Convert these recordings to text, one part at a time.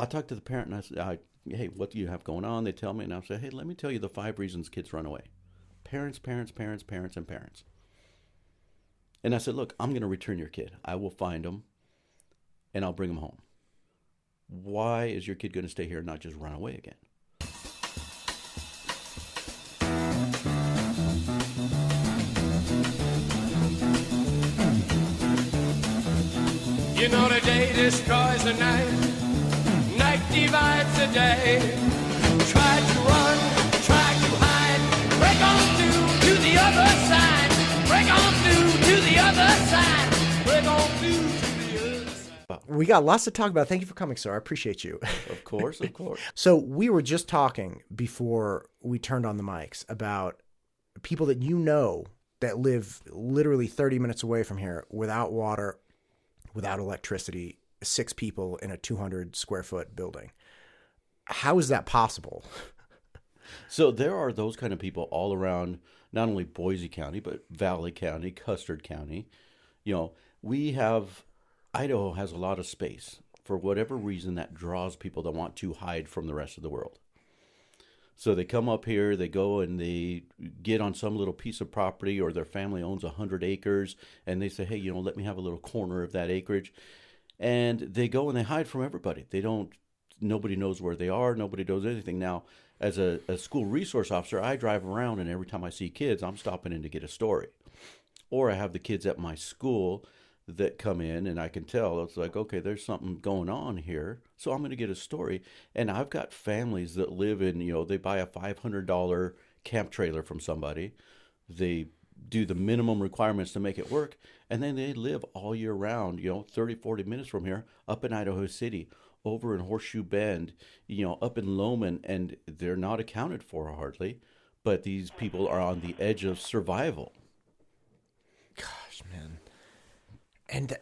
I'll talk to the parent and I say, hey, what do you have going on? They tell me, and I'll say, hey, let me tell you the 5 reasons kids run away. Parents, parents, parents, parents, and parents. And I said, look, I'm going to return your kid. I will find them, and I'll bring them home. Why is your kid going to stay here and not just run away again? You know the day destroys the night, night divides the day. Try to run, try to hide, break on through to the other side, break on through to the other side, break on through to the other side. We got lots to talk about. Thank you for coming, sir. I appreciate you. Of course, of course. So we were just talking before we turned on the mics about people that you know that live literally 30 minutes away from here without water, without electricity, 6 people in a 200 square foot building. How is that possible? So there are those kind of people all around, not only Boise County, but Valley County, Custer County. You know, Idaho has a lot of space. For whatever reason, that draws people that want to hide from the rest of the world. So they come up here, they go and they get on some little piece of property, or their family owns 100 acres, and they say, hey, let me have a little corner of that acreage. And they go and they hide from everybody. Nobody knows where they are. Nobody knows anything. Now, as a school resource officer, I drive around, and every time I see kids, I'm stopping in to get a story. Or I have the kids at my school that come in, and I can tell it's like, okay, there's something going on here, so I'm going to get a story. And I've got families that live in, they buy a $500 camp trailer from somebody, they do the minimum requirements to make it work, and then they live all year round, 30, 40 minutes from here, up in Idaho City, over in Horseshoe Bend, up in Loman, and they're not accounted for hardly, but these people are on the edge of survival. Gosh, man. And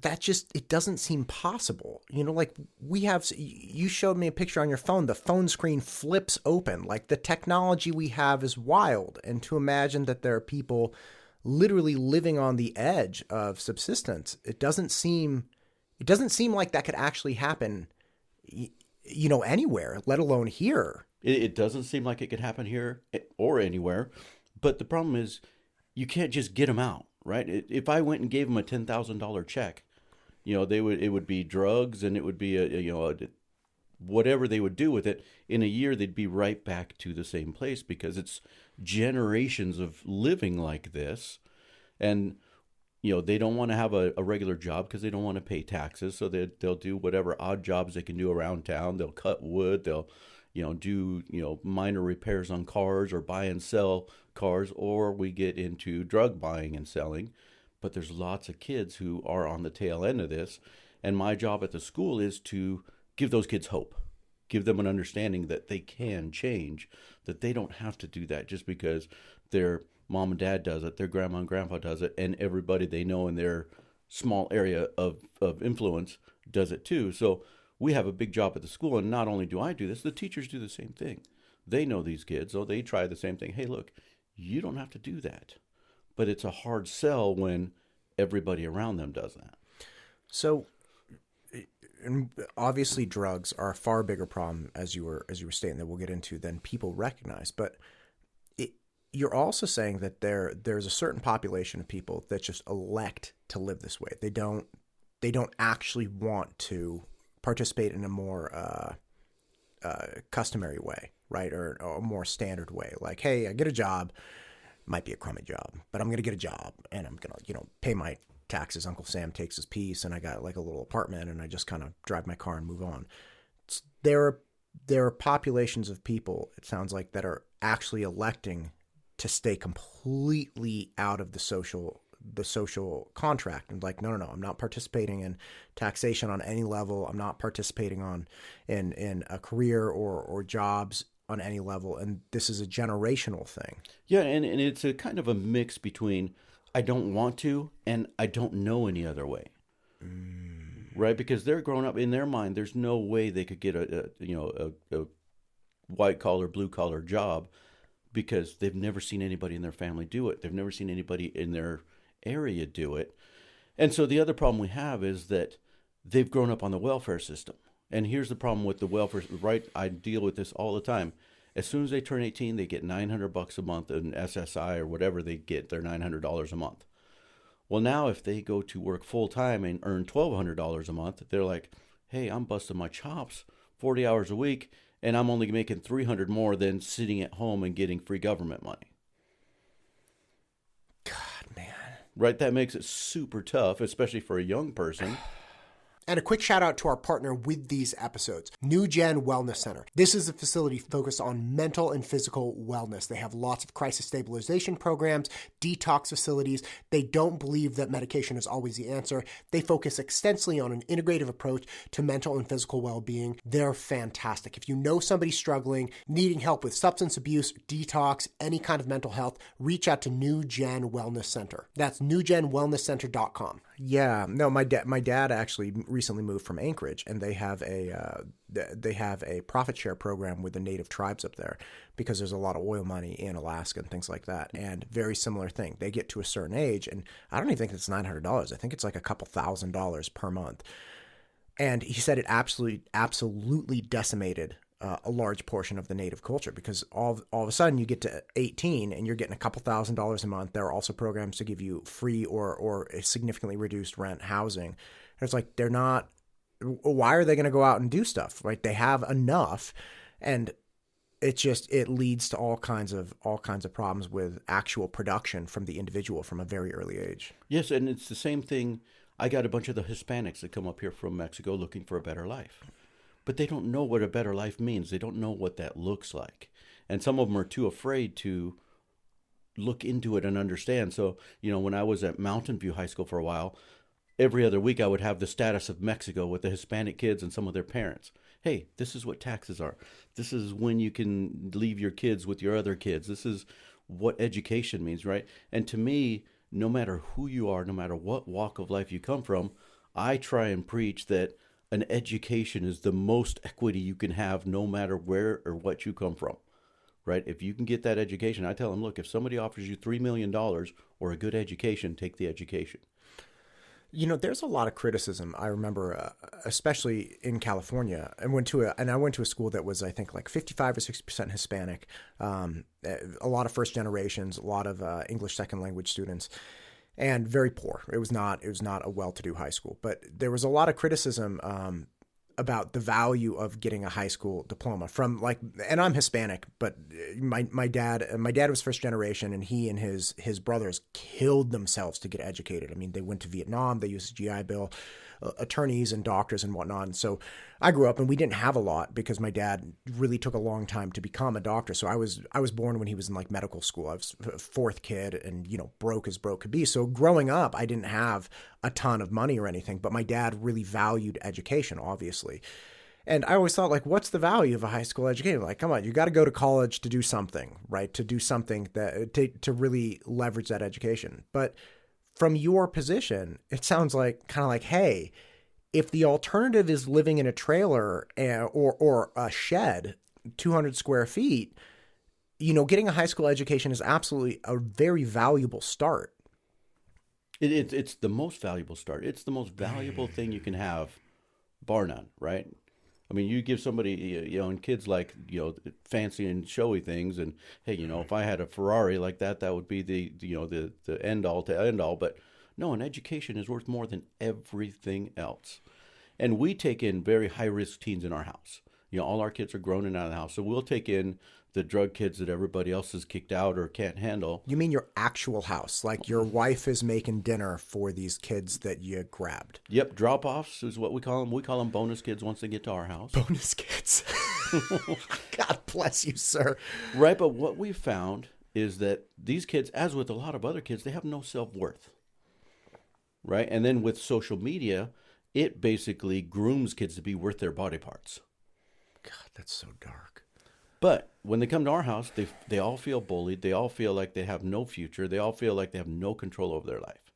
that just, it doesn't seem possible. Like you showed me a picture on your phone, the phone screen flips open. Like the technology we have is wild. And to imagine that there are people literally living on the edge of subsistence, it doesn't seem like that could actually happen, anywhere, let alone here. It doesn't seem like it could happen here or anywhere. But the problem is you can't just get them out. Right? If I went and gave them a $10,000 check, it would be drugs, and it would be whatever they would do with it. In a year, they'd be right back to the same place, because it's generations of living like this. And, they don't want to have a regular job because they don't want to pay taxes. So they'll do whatever odd jobs they can do around town. They'll cut wood. They'll, do, minor repairs on cars, or buy and sell cars, or we get into drug buying and selling. But there's lots of kids who are on the tail end of this. And my job at the school is to give those kids hope, give them an understanding that they can change, that they don't have to do that just because their mom and dad does it, their grandma and grandpa does it, and everybody they know in their small area of influence does it too. So we have a big job at the school, and not only do I do this, the teachers do the same thing. They know these kids, so they try the same thing. Hey, look, you don't have to do that. But it's a hard sell when everybody around them does that. So obviously drugs are a far bigger problem, as you were stating, that we'll get into, than people recognize. But you're also saying that there's a certain population of people that just elect to live this way. They don't actually want to participate in a more customary way, right? Or a more standard way. Like, hey, I get a job, might be a crummy job, but I'm going to get a job, and I'm going to, pay my taxes. Uncle Sam takes his piece, and I got like a little apartment, and I just kind of drive my car and move on. There are populations of people, it sounds like, that are actually electing to stay completely out of the social contract, and like, no, I'm not participating in taxation on any level. I'm not participating in a career or jobs on any level. And this is a generational thing. Yeah. And it's a kind of a mix between, I don't want to, and I don't know any other way. Right. Because they're growing up in their mind. There's no way they could get a white collar, blue collar job, because they've never seen anybody in their family do it. They've never seen anybody in their area do it. And so the other problem we have is that they've grown up on the welfare system. And here's the problem with the welfare, right? I deal with this all the time. As soon as they turn 18, they get $900 a month in SSI or whatever they get, their $900 a month. Well, now if they go to work full time and earn $1,200 a month, they're like, hey, I'm busting my chops 40 hours a week, and I'm only making $300 more than sitting at home and getting free government money. God, man. Right? That makes it super tough, especially for a young person. And a quick shout out to our partner with these episodes, New Gen Wellness Center. This is a facility focused on mental and physical wellness. They have lots of crisis stabilization programs, detox facilities. They don't believe that medication is always the answer. They focus extensively on an integrative approach to mental and physical well-being. They're fantastic. If you know somebody struggling, needing help with substance abuse, detox, any kind of mental health, reach out to New Gen Wellness Center. That's newgenwellnesscenter.com. Yeah, no, my dad actually recently moved from Anchorage, and they have a profit share program with the native tribes up there because there's a lot of oil money in Alaska and things like that. And very similar thing, they get to a certain age, and I don't even think it's $900. I think it's like a couple $1,000s per month. And he said it absolutely decimated a large portion of the native culture, because all of a sudden you get to 18 and you're getting a couple $1,000s a month. There are also programs to give you free or a significantly reduced rent housing. And it's like, they're not, why are they going to go out and do stuff, right? They have enough, and it leads to all kinds of problems with actual production from the individual from a very early age. Yes, and it's the same thing. I got a bunch of the Hispanics that come up here from Mexico looking for a better life. But they don't know what a better life means. They don't know what that looks like. And some of them are too afraid to look into it and understand. So, when I was at Mountain View High School for a while, every other week I would have the status of Mexico with the Hispanic kids and some of their parents. Hey, this is what taxes are. This is when you can leave your kids with your other kids. This is what education means, right? And to me, no matter who you are, no matter what walk of life you come from, I try and preach that an education is the most equity you can have, no matter where or what you come from, right? If you can get that education, I tell them, look, if somebody offers you $3 million or a good education, take the education. There's a lot of criticism. I remember, especially in California, I went to a school that was, I think, like 55 or 60% Hispanic, a lot of first generations, a lot of English second language students, and very poor. It was not a well-to-do high school, but there was a lot of criticism about the value of getting a high school diploma from, like, and I'm Hispanic, but my dad was first generation, and he and his brothers killed themselves to get educated. I mean, they went to Vietnam, they used the GI Bill, attorneys and doctors and whatnot. And so I grew up, and we didn't have a lot because my dad really took a long time to become a doctor. So I was born when he was in like medical school. I was fourth kid, and broke as broke could be. So growing up, I didn't have a ton of money or anything, but my dad really valued education, obviously. And I always thought, like, what's the value of a high school education? Like, come on, you got to go to college to do something, right? To do something that to really leverage that education. But from your position, it sounds like kind of like, hey, if the alternative is living in a trailer or a shed, 200 square feet, getting a high school education is absolutely a very valuable start. It's the most valuable start. It's the most valuable thing you can have, bar none, right? I mean, you give somebody, and kids like, fancy and showy things, and hey, if I had a Ferrari like that, that would be the end all to end all. But no, an education is worth more than everything else. And we take in very high risk teens in our house. All our kids are grown and out of the house, so we'll take in the drug kids that everybody else has kicked out or can't handle. You mean your actual house? Like your wife is making dinner for these kids that you grabbed? Yep, drop-offs is what we call them. We call them bonus kids once they get to our house. Bonus kids. God bless you, sir. Right, but what we've found is that these kids, as with a lot of other kids, they have no self-worth. Right? And then with social media, it basically grooms kids to be worth their body parts. God, that's so dark. But when they come to our house, they all feel bullied. They all feel like they have no future. They all feel like they have no control over their life.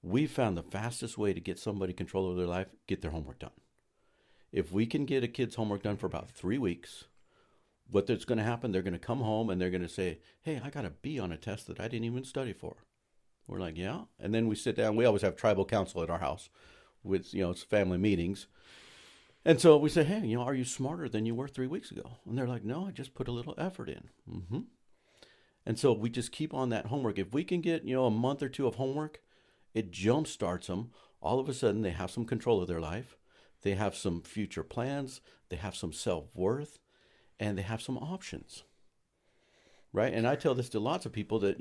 We found the fastest way to get somebody control over their life, get their homework done. If we can get a kid's homework done for about 3 weeks, what's going to happen, they're going to come home and they're going to say, hey, I got a B on a test that I didn't even study for. We're like, yeah. And then we sit down. We always have tribal council at our house with, it's family meetings. And so we say, hey, are you smarter than you were 3 weeks ago? And they're like, no, I just put a little effort in. Mm-hmm. And so we just keep on that homework. If we can get, a month or two of homework, it jump starts them. All of a sudden, they have some control of their life. They have some future plans. They have some self-worth. And they have some options. Right? And I tell this to lots of people that,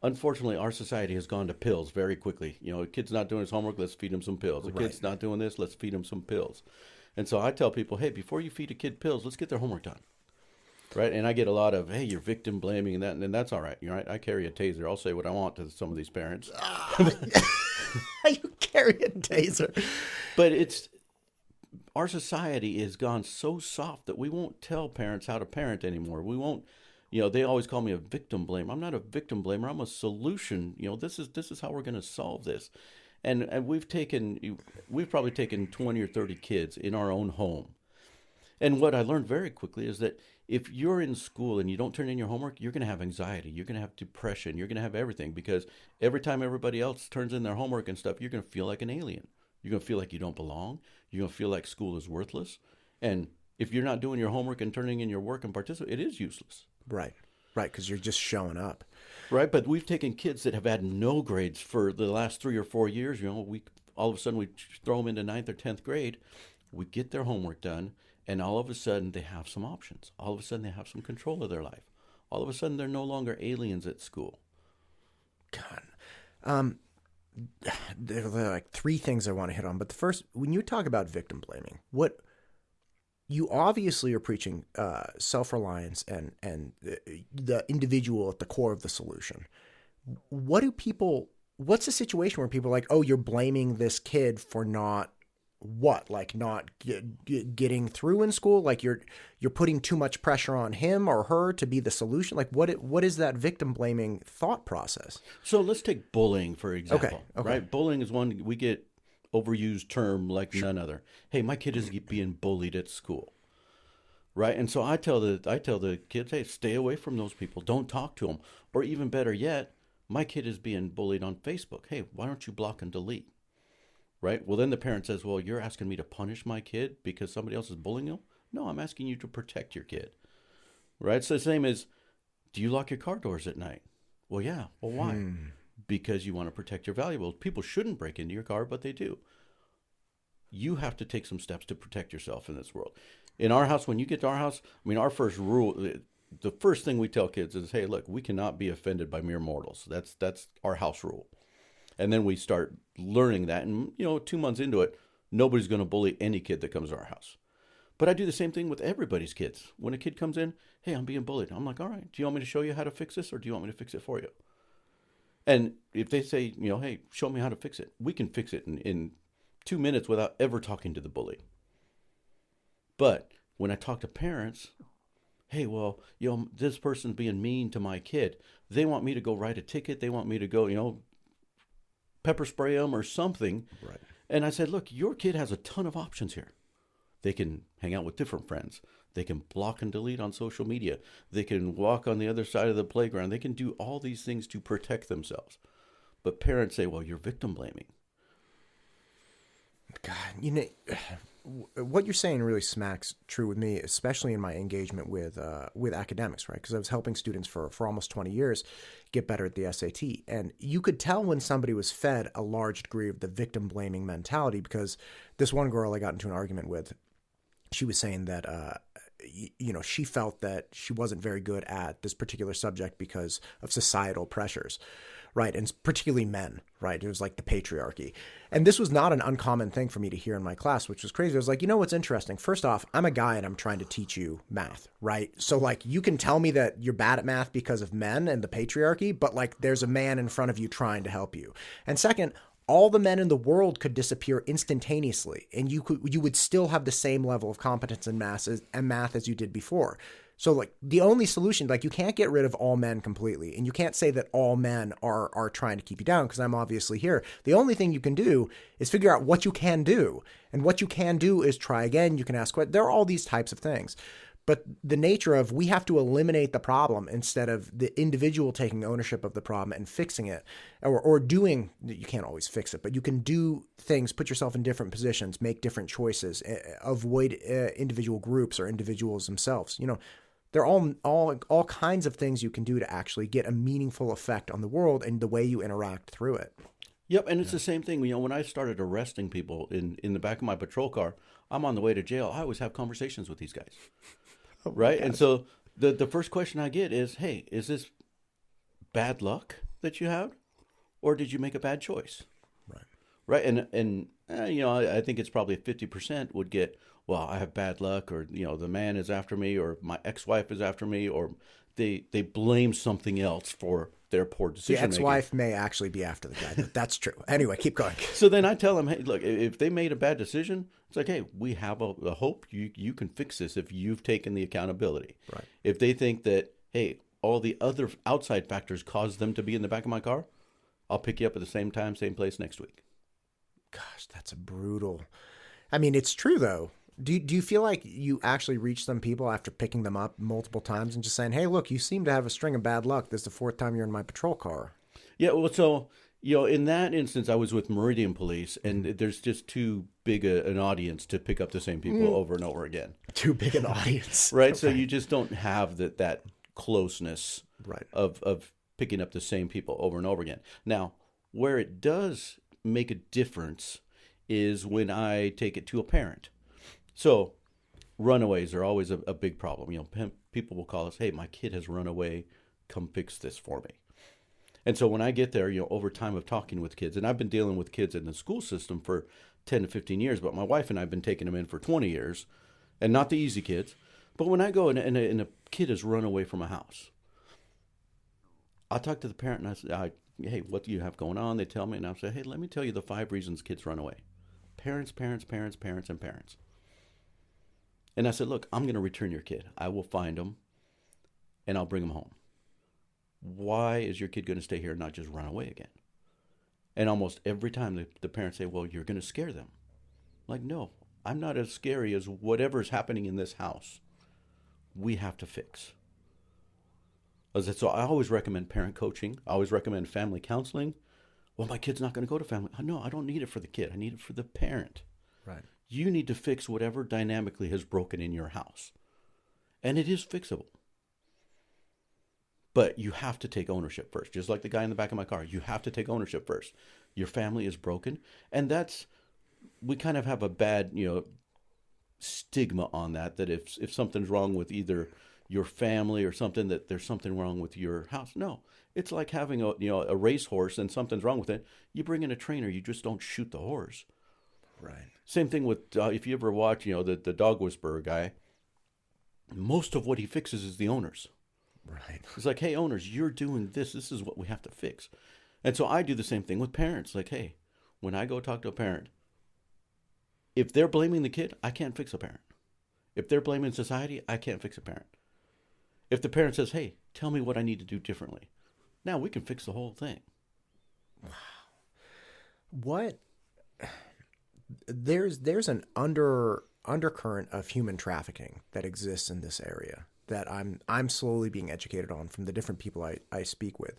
unfortunately, our society has gone to pills very quickly. A kid's not doing his homework, let's feed him some pills. A kid's not doing this, let's feed him some pills. And so I tell people, hey, before you feed a kid pills, let's get their homework done. Right? And I get a lot of, hey, you're victim blaming and that's all right. You're right. I carry a taser. I'll say what I want to some of these parents. You carry a taser. But our society has gone so soft that we won't tell parents how to parent anymore. We won't, they always call me a victim blamer. I'm not a victim blamer. I'm a solution. This is how we're going to solve this. And we've probably taken 20 or 30 kids in our own home. And what I learned very quickly is that if you're in school and you don't turn in your homework, you're going to have anxiety. You're going to have depression. You're going to have everything, because every time everybody else turns in their homework and stuff, you're going to feel like an alien. You're going to feel like you don't belong. You're going to feel like school is worthless. And if you're not doing your homework and turning in your work and participating, it is useless. Right, because you're just showing up. Right, but we've taken kids that have had no grades for the last 3 or 4 years. All of a sudden we throw them into 9th or 10th grade. We get their homework done. And all of a sudden, they have some options. All of a sudden, they have some control of their life. All of a sudden, they're no longer aliens at school. God. There are like 3 things I want to hit on. But the first, when you talk about victim blaming, what you obviously are preaching self-reliance and the individual at the core of the solution. What's the situation where people are like, oh, you're blaming this kid for not getting through in school? Like you're putting too much pressure on him or her to be the solution? Like what is that victim blaming thought process? So let's take bullying, for example. Okay. Right? Bullying is one we get overused term like none other. Hey, my kid is being bullied at school. Right? And so I tell the kids, hey, stay away from those people. Don't talk to them. Or even better yet, my kid is being bullied on Facebook. Hey, why don't you block and delete? Right? Well, then the parent says, well, you're asking me to punish my kid because somebody else is bullying him? No, I'm asking you to protect your kid. Right? So the same as, do you lock your car doors at night? Well, yeah. Well, why? Because you want to protect your valuables. People shouldn't break into your car, but they do. You have to take some steps to protect yourself in this world. In our house, when you get to our house, our first rule, the first thing we tell kids is, hey, look, we cannot be offended by mere mortals. That's our house rule. And then we start learning that. And, 2 months into it, nobody's going to bully any kid that comes to our house. But I do the same thing with everybody's kids. When a kid comes in, hey, I'm being bullied. I'm like, all right, do you want me to show you how to fix this, or do you want me to fix it for you? And if they say, hey, show me how to fix it, we can fix it in 2 minutes without ever talking to the bully. But when I talk to parents, hey, well, this person's being mean to my kid. They want me to go write a ticket. They want me to go, pepper spray them or something. Right. And I said, look, your kid has a ton of options here. They can hang out with different friends. They can block and delete on social media. They can walk on the other side of the playground. They can do all these things to protect themselves. But parents say, well, you're victim blaming. God, what you're saying really smacks true with me, especially in my engagement with academics, right? Because I was helping students for almost 20 years get better at the SAT. And you could tell when somebody was fed a large degree of the victim blaming mentality, because this one girl I got into an argument with, she was saying that, she felt that she wasn't very good at this particular subject because of societal pressures. Right. And particularly men. Right. It was like the patriarchy. And this was not an uncommon thing for me to hear in my class, which was crazy. I was like, what's interesting? First off, I'm a guy and I'm trying to teach you math. Right. So like you can tell me that you're bad at math because of men and the patriarchy, but like there's a man in front of you trying to help you. And second, all the men in the world could disappear instantaneously, and you would still have the same level of competence in math as you did before. So like the only solution, like you can't get rid of all men completely, and you can't say that all men are trying to keep you down, because I'm obviously here. The only thing you can do is figure out what you can do, and what you can do is try again. You can ask what, there are all these types of things. But the nature of we have to eliminate the problem instead of the individual taking ownership of the problem and fixing it, or doing, you can't always fix it, but you can do things, put yourself in different positions, make different choices, avoid individual groups or individuals themselves. You know, there are all kinds of things you can do to actually get a meaningful effect on the world and the way you interact through it. Yep, and it's the same thing. You know, when I started arresting people in the back of my patrol car, I'm on the way to jail. I always have conversations with these guys. Right? And so the first question I get is, hey, is this bad luck that you had? Or did you make a bad choice? Right. Right? And you know, I think it's probably 50% would get, well, I have bad luck, or, you know, the man is after me, or my ex-wife is after me, or they blame something else for their poor decision The making. ex-wife may actually be after the guy, but that's true. Anyway, keep going. So then I tell them, hey, look, if they made a bad decision, it's like, hey, we have a hope you can fix this if you've taken the accountability. Right. If they think that, hey, all the other outside factors caused them to be in the back of my car, I'll pick you up at the same time, same place next week. Gosh, that's a brutal. I mean, it's true though. Do you feel like you actually reach some people after picking them up multiple times and just saying, hey, look, you seem to have a string of bad luck. This is the fourth time you're in my patrol car. Yeah, well, so, you know, in that instance, I was with Meridian Police, and there's just too big an audience to pick up the same people over and over again. Too big an audience. Right? So you just don't have that closeness Right. of picking up the same people over and over again. Now, where it does make a difference is when I take it to a parent. So runaways are always a big problem. You know, people will call us, hey, my kid has run away. Come fix this for me. And so when I get there, you know, over time of talking with kids, and I've been dealing with kids in the school system for 10 to 15 years, but my wife and I have been taking them in for 20 years, and not the easy kids. But when I go and a kid has run away from a house, I'll talk to the parent and I say, hey, what do you have going on? They tell me, and I'll say, hey, let me tell you the 5 reasons kids run away. Parents, parents, parents, parents, and parents. And I said, look, I'm going to return your kid. I will find him, and I'll bring him home. Why is your kid going to stay here and not just run away again? And almost every time the parents say, well, you're going to scare them. I'm like, no, I'm not as scary as whatever's happening in this house. We have to fix. So I always recommend parent coaching. I always recommend family counseling. Well, my kid's not going to go to family. No, I don't need it for the kid. I need it for the parent. Right. You need to fix whatever dynamically has broken in your house. And it is fixable. But you have to take ownership first. Just like the guy in the back of my car. You have to take ownership first. Your family is broken. And we kind of have a bad, you know, stigma on that if something's wrong with either your family or something, that there's something wrong with your house. No. It's like having a racehorse and something's wrong with it. You bring in a trainer, you just don't shoot the horse. Right. Same thing with, if you ever watch, you know, the dog whisperer guy, most of what he fixes is the owners. Right. It's like, hey, owners, you're doing this. This is what we have to fix. And so I do the same thing with parents. Like, hey, when I go talk to a parent, if they're blaming the kid, I can't fix a parent. If they're blaming society, I can't fix a parent. If the parent says, hey, tell me what I need to do differently, now we can fix the whole thing. Wow. What? There's an undercurrent of human trafficking that exists in this area that I'm slowly being educated on from the different people I speak with.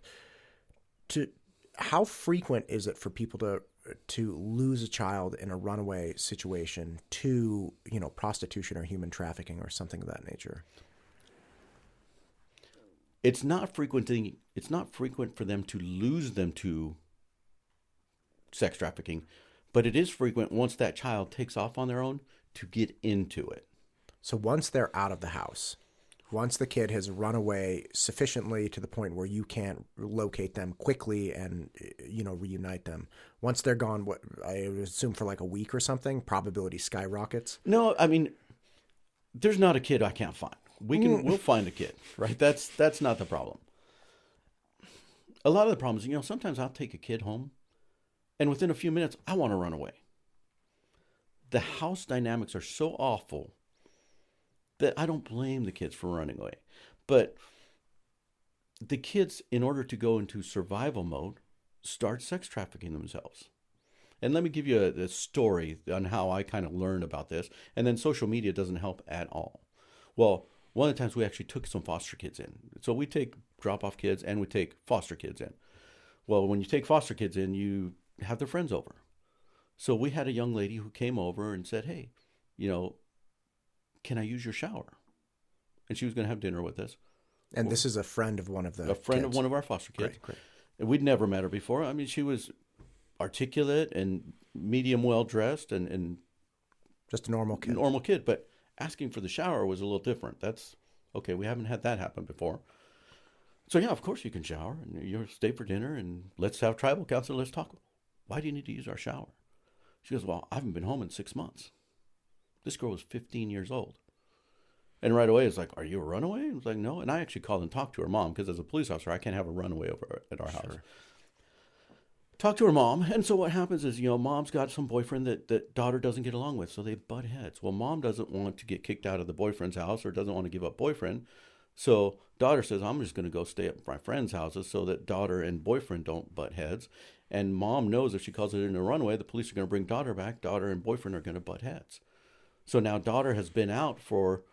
How frequent is it for people to lose a child in a runaway situation to, you know, prostitution or human trafficking or something of that nature? It's not frequent for them to lose them to sex trafficking, but it is frequent once that child takes off on their own to get into it. So once they're out of the house, once the kid has run away sufficiently to the point where you can't locate them quickly and, you know, reunite them, once they're gone, what I would assume for like a week or something, probability skyrockets. No, I mean, there's not a kid I can't find. We'll find a kid, right? That's not the problem. A lot of the problems, you know, sometimes I'll take a kid home, and within a few minutes, I want to run away. The house dynamics are so awful that I don't blame the kids for running away. But the kids, in order to go into survival mode, start sex trafficking themselves. And let me give you a story on how I kind of learned about this. And then social media doesn't help at all. Well, one of the times we actually took some foster kids in. So we take drop-off kids and we take foster kids in. Well, when you take foster kids in, you have their friends over. So we had a young lady who came over and said, hey, can I use your shower? And she was going to have dinner with us. And this is a friend of one of the of one of our foster kids. Great. And we'd never met her before. I mean, she was articulate and medium well-dressed and just a normal kid. Normal kid, but asking for the shower was a little different. That's okay. We haven't had that happen before. So yeah, of course you can shower and you stay for dinner and let's have tribal council. Let's talk. Why do you need to use our shower? She goes, well, I haven't been home in 6 months. This girl was 15 years old. And right away, it's like, are you a runaway? I was like, no. And I actually called and talked to her mom because as a police officer, I can't have a runaway over at our house. Talk to her mom. And so what happens is, mom's got some boyfriend that daughter doesn't get along with. So they butt heads. Well, mom doesn't want to get kicked out of the boyfriend's house or doesn't want to give up boyfriend. So daughter says, I'm just going to go stay at my friend's houses so that daughter and boyfriend don't butt heads. And mom knows if she calls it in a runaway, the police are going to bring daughter back. Daughter and boyfriend are going to butt heads. So now daughter has been out for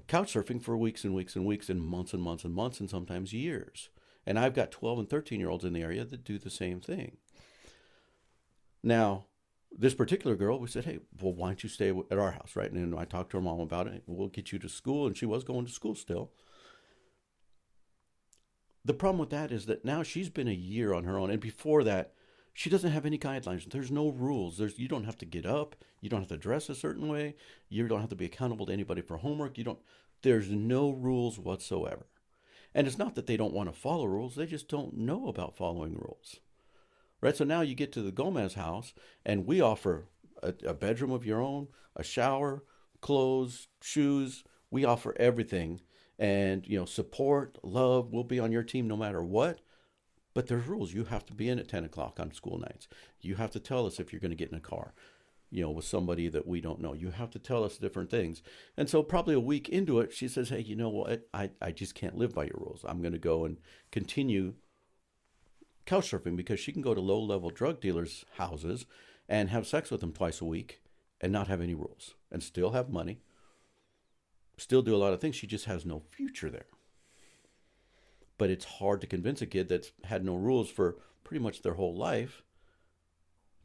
couch surfing for weeks and weeks and weeks and months and months and months and sometimes years. And I've got 12 and 13-year-olds in the area that do the same thing. Now, this particular girl, we said, hey, well, why don't you stay at our house, right? And I talked to her mom about it. We'll get you to school. And she was going to school still. The problem with that is that now she's been a year on her own. And before that, she doesn't have any guidelines. There's no rules. You don't have to get up. You don't have to dress a certain way. You don't have to be accountable to anybody for homework. There's no rules whatsoever. And it's not that they don't want to follow rules. They just don't know about following rules. Right? So now you get to the Gomez house, and we offer a bedroom of your own, a shower, clothes, shoes. We offer everything. And, support, love, we'll be on your team no matter what. But there's rules. You have to be in at 10 o'clock on school nights. You have to tell us if you're going to get in a car, with somebody that we don't know. You have to tell us different things. And so probably a week into it, she says, hey, you know what? I just can't live by your rules. I'm going to go and continue couch surfing because she can go to low-level drug dealers' houses and have sex with them twice a week and not have any rules and still have money, still do a lot of things. She just has no future there. But it's hard to convince a kid that's had no rules for pretty much their whole life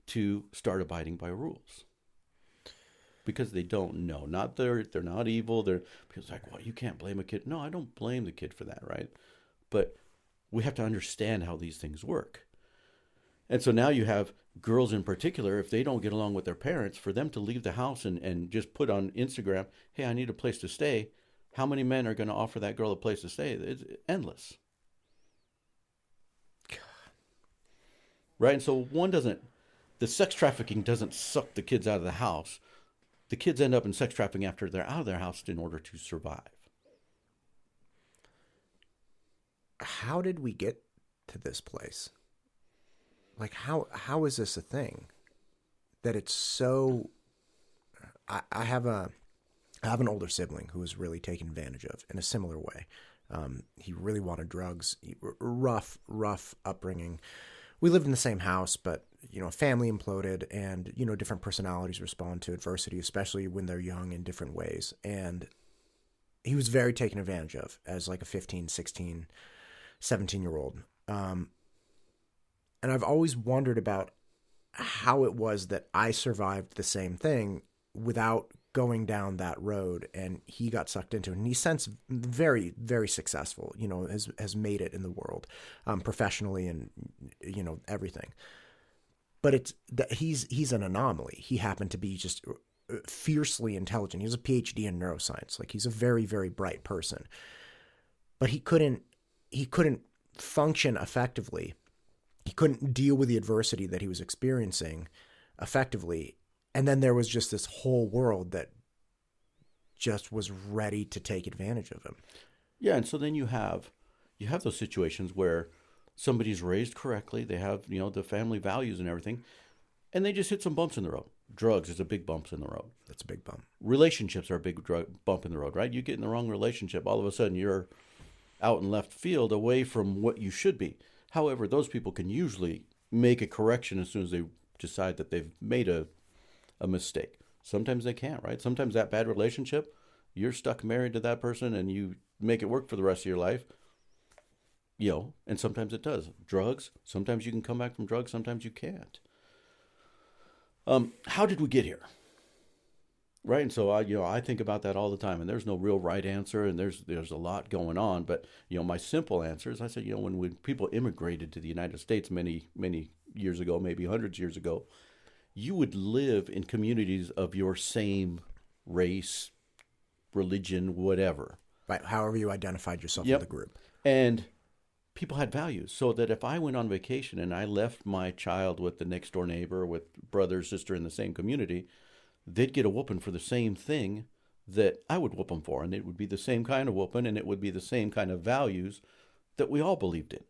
to start abiding by rules. Because they don't know. They're not evil. People's like, well, you can't blame a kid. No, I don't blame the kid for that, right? But we have to understand how these things work. And so now you have girls in particular, if they don't get along with their parents, for them to leave the house and just put on Instagram, hey, I need a place to stay. How many men are going to offer that girl a place to stay? It's endless. Right? And so the sex trafficking doesn't suck the kids out of the house. The kids end up in sex trafficking after they're out of their house in order to survive. How did we get to this place? Like, how is this a thing? That it's so... I have an older sibling who was really taken advantage of in a similar way. He really wanted drugs. Rough upbringing. We lived in the same house, but, family imploded and, different personalities respond to adversity, especially when they're young in different ways. And he was very taken advantage of as like a 15, 16, 17-year-old. And I've always wondered about how it was that I survived the same thing without going down that road, and he got sucked into it. And he's since very, very successful, has made it in the world, professionally and, everything. But it's that he's an anomaly. He happened to be just fiercely intelligent. He has a PhD in neuroscience. Like, he's a very, very bright person. But he couldn't function effectively. He couldn't deal with the adversity that he was experiencing effectively. And then there was just this whole world that just was ready to take advantage of him. Yeah, and so then you have those situations where somebody's raised correctly, they have, the family values and everything, and they just hit some bumps in the road. Drugs is a big bump in the road. That's a big bump. Relationships are a big bump in the road, right? You get in the wrong relationship, all of a sudden you're out in left field away from what you should be. However, those people can usually make a correction as soon as they decide that they've made a mistake. Sometimes they can't, right? Sometimes that bad relationship you're stuck married to that person and you make it work for the rest of your life. And sometimes it does. Drugs, sometimes you can come back from drugs, sometimes you can't. How did we get here? Right. And so I think about that all the time, and there's no real right answer, and there's a lot going on. But, my simple answer is I said, when people immigrated to the United States many, many years ago, maybe hundreds of years ago, you would live in communities of your same race, religion, whatever. Right. However you identified yourself in the group. And people had values, so that if I went on vacation and I left my child with the next door neighbor, with brother, sister in the same community, they'd get a whooping for the same thing that I would whoop them for. And it would be the same kind of whooping, and it would be the same kind of values that we all believed in.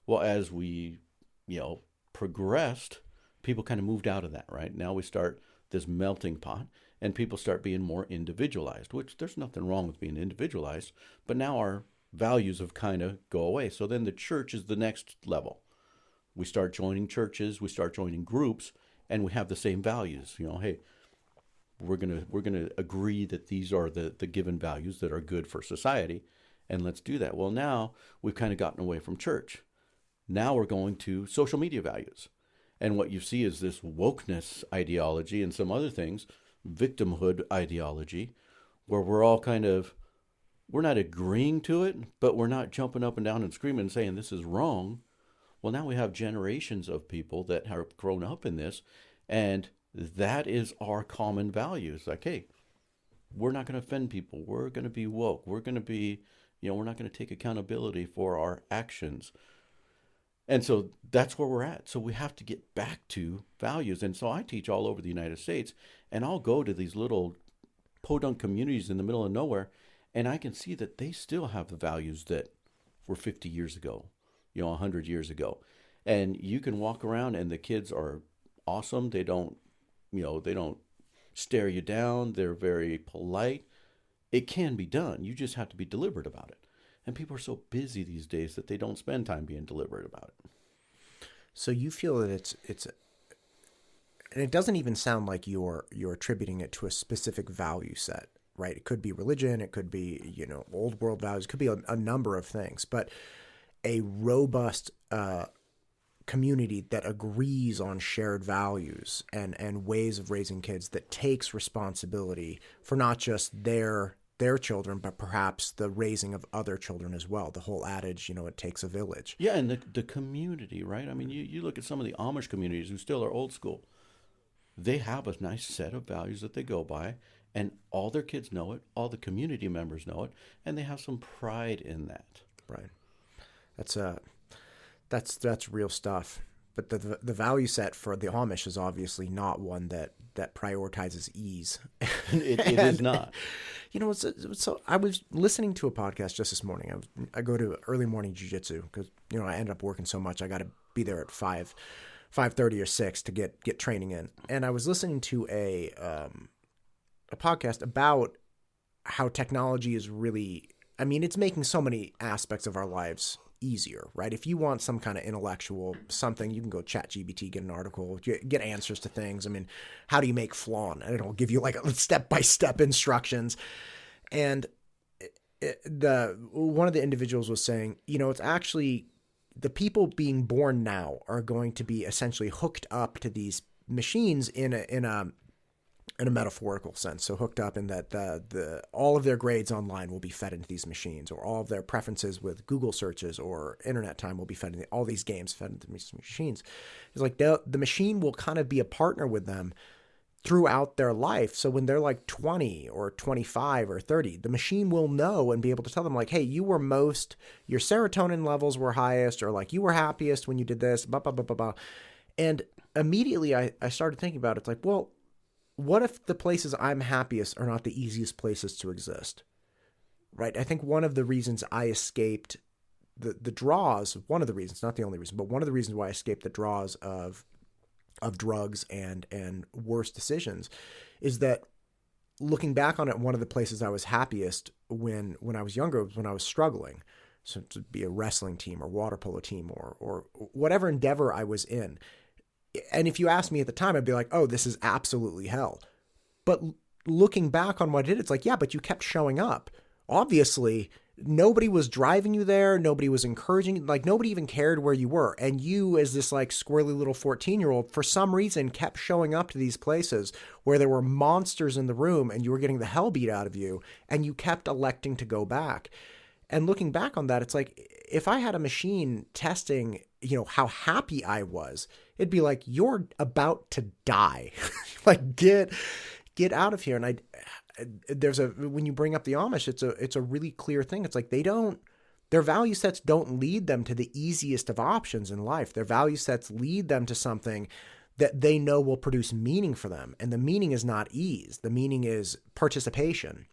Well, as we, progressed, people kind of moved out of that, right? Now we start this melting pot, and people start being more individualized, which there's nothing wrong with being individualized, but now our values have kind of go away. So then the church is the next level. We start joining churches, we start joining groups, and we have the same values. Hey, we're gonna agree that these are the given values that are good for society, and let's do that. Well, now we've kind of gotten away from church. Now we're going to social media values. And what you see is this wokeness ideology and some other things, victimhood ideology, where we're all we're not agreeing to it, but we're not jumping up and down and screaming and saying this is wrong. Well, now we have generations of people that have grown up in this, and that is our common values. Like, hey, we're not going to offend people. We're going to be woke. We're going to be, we're not going to take accountability for our actions. And so that's where we're at. So we have to get back to values. And so I teach all over the United States, and I'll go to these little podunk communities in the middle of nowhere, and I can see that they still have the values that were 50 years ago, 100 years ago. And you can walk around and the kids are awesome. They don't stare you down. They're very polite. It can be done. You just have to be deliberate about it. And people are so busy these days that they don't spend time being deliberate about it. So you feel that it's and it doesn't even sound like you're attributing it to a specific value set, right? It could be religion, it could be, old world values, it could be a number of things, but a robust community that agrees on shared values and ways of raising kids, that takes responsibility for not just their children, but perhaps the raising of other children as well. The whole adage, it takes a village. Yeah, and the community, right? I mean, you look at some of the Amish communities who still are old school. They have a nice set of values that they go by, and all their kids know it, all the community members know it, and they have some pride in that. Right. That's real stuff. But the value set for the Amish is obviously not one that prioritizes ease. It is not. So I was listening to a podcast just this morning. I go to early morning jiu-jitsu because, I ended up working so much. I got to be there at 5:30 or 6 to get training in. And I was listening to a podcast about how technology is really, it's making so many aspects of our lives easier, right? If you want some kind of intellectual something, you can go ChatGPT, get an article, get answers to things. How do you make flan? And it'll give you like step-by-step instructions. And one of the individuals was saying, it's actually the people being born now are going to be essentially hooked up to these machines in a metaphorical sense. So hooked up in that the all of their grades online will be fed into these machines, or all of their preferences with Google searches or internet time will be fed into all these games fed into these machines. It's like the machine will kind of be a partner with them throughout their life. So when they're like 20 or 25 or 30, the machine will know and be able to tell them like, hey, your serotonin levels were highest, or like you were happiest when you did this, blah, blah, blah, blah, blah. And immediately I started thinking about it. It's like, well, what if the places I'm happiest are not the easiest places to exist? Right? I think one of the reasons I escaped the draws, one of the reasons, not the only reason, but one of the reasons why I escaped the draws of drugs and worse decisions is that looking back on it, one of the places I was happiest when I was younger was when I was struggling. So to be a wrestling team or water polo team or whatever endeavor I was in. And if you asked me at the time, I'd be like, oh, this is absolutely hell. But looking back on what I did, it's like, yeah, but you kept showing up. Obviously, nobody was driving you there. Nobody was encouraging you. Like, nobody even cared where you were. And you, as this like squirrely little 14-year-old, for some reason kept showing up to these places where there were monsters in the room and you were getting the hell beat out of you. And you kept electing to go back. And looking back on that, it's like, if I had a machine testing, how happy I was, it'd be like, you're about to die. Like, get out of here. And when you bring up the Amish, it's a really clear thing. It's like their value sets don't lead them to the easiest of options in life. Their value sets lead them to something that they know will produce meaning for them. And the meaning is not ease. The meaning is participation.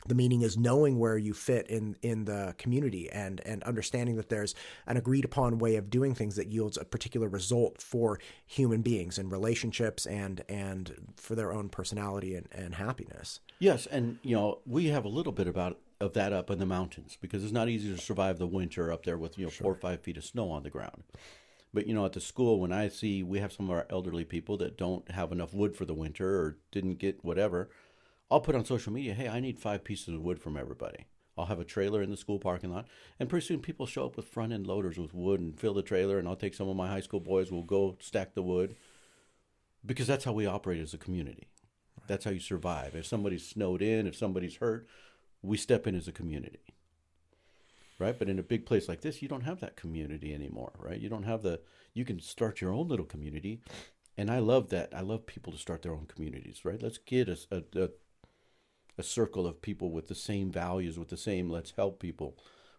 The meaning is knowing where you fit in the community and understanding that there's an agreed upon way of doing things that yields a particular result for human beings and relationships and for their own personality and happiness. Yes, and we have a little bit of that up in the mountains because it's not easy to survive the winter up there with 4 or 5 feet of snow on the ground. But at the school, when I see we have some of our elderly people that don't have enough wood for the winter or didn't get whatever, I'll put on social media, hey, I need 5 pieces of wood from everybody. I'll have a trailer in the school parking lot, and pretty soon people show up with front-end loaders with wood and fill the trailer, and I'll take some of my high school boys, we'll go stack the wood, because that's how we operate as a community. That's how you survive. If somebody's snowed in, if somebody's hurt, we step in as a community, right? But in a big place like this, you don't have that community anymore, right? You can start your own little community, and I love that. I love people to start their own communities, right? Let's get a circle of people with the same values, with the same let's help people,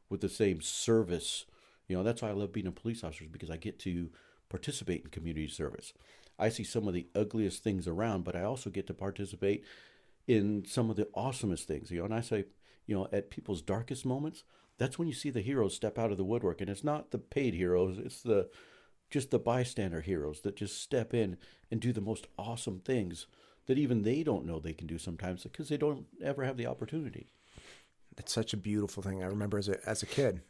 with the same service. That's why I love being a police officer, because I get to participate in community service. I see some of the ugliest things around, but I also get to participate in some of the awesomest things. And I say, at people's darkest moments, that's when you see the heroes step out of the woodwork. And it's not the paid heroes, it's just the bystander heroes that just step in and do the most awesome things that even they don't know they can do sometimes because they don't ever have the opportunity. It's such a beautiful thing. I remember as a kid,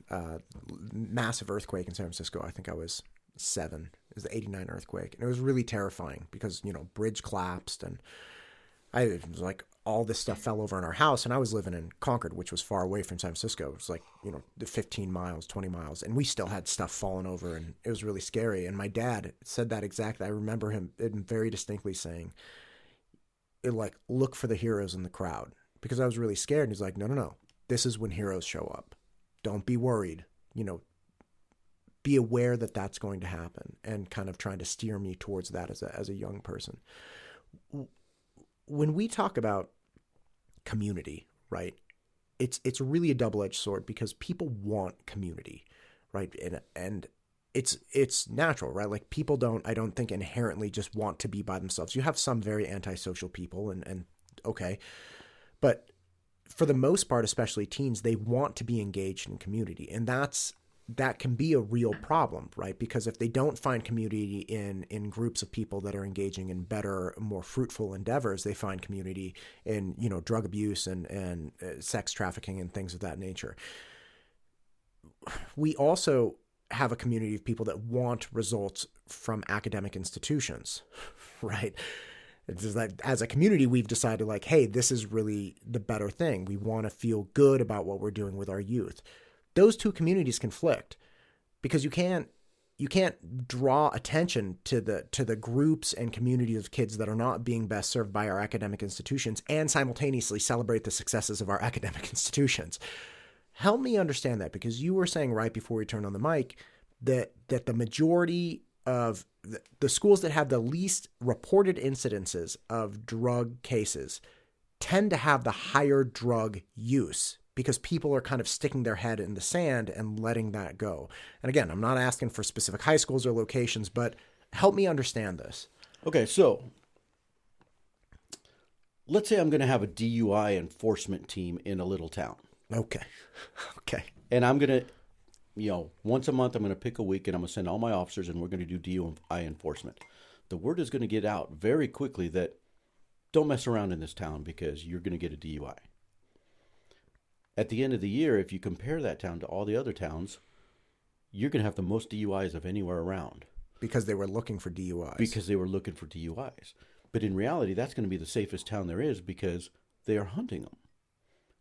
massive earthquake in San Francisco. I think I was 7. It was the 89 earthquake. And it was really terrifying because, bridge collapsed and it was like all this stuff fell over in our house. And I was living in Concord, which was far away from San Francisco. It was like, 15 miles, 20 miles. And we still had stuff falling over and it was really scary. And my dad said that exactly. I remember him very distinctly saying, look for the heroes in the crowd, because I was really scared. And he's like, no. This is when heroes show up. Don't be worried. Be aware that that's going to happen, and kind of trying to steer me towards that as a young person. When we talk about community, right, it's really a double-edged sword because people want community, right? And it's natural, right? Like people I don't think inherently just want to be by themselves. You have some very antisocial people and okay, but for the most part, especially teens, they want to be engaged in community. And that can be a real problem, right? Because if they don't find community in groups of people that are engaging in better, more fruitful endeavors, they find community in, drug abuse and sex trafficking and things of that nature. We also have a community of people that want results from academic institutions, right? It's just like, as a community, we've decided like, hey, this is really the better thing. We want to feel good about what we're doing with our youth. Those two communities conflict because you can't draw attention to the groups and communities of kids that are not being best served by our academic institutions and simultaneously celebrate the successes of our academic institutions. Help me understand that, because you were saying right before we turned on the mic that the majority of the schools that have the least reported incidences of drug cases tend to have the higher drug use because people are kind of sticking their head in the sand and letting that go. And again, I'm not asking for specific high schools or locations, but help me understand this. Okay, so let's say I'm going to have a DUI enforcement team in a little town. Okay. And I'm going to, once a month, I'm going to pick a week and I'm going to send all my officers and we're going to do DUI enforcement. The word is going to get out very quickly that don't mess around in this town because you're going to get a DUI. At the end of the year, if you compare that town to all the other towns, you're going to have the most DUIs of anywhere around. Because they were looking for DUIs. Because they were looking for DUIs. But in reality, that's going to be the safest town there is because they are hunting them.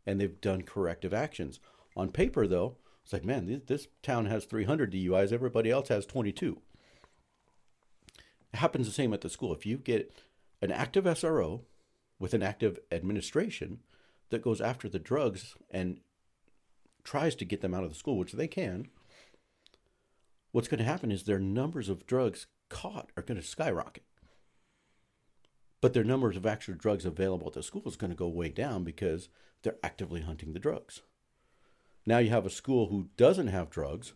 And they've done corrective actions. On paper, though, it's like, man, this town has 300 DUIs. Everybody else has 22. It happens the same at the school. If you get an active SRO with an active administration that goes after the drugs and tries to get them out of the school, which they can, what's going to happen is their numbers of drugs caught are going to skyrocket. But their numbers of actual drugs available at the school is going to go way down because they're actively hunting the drugs. Now you have a school who doesn't have drugs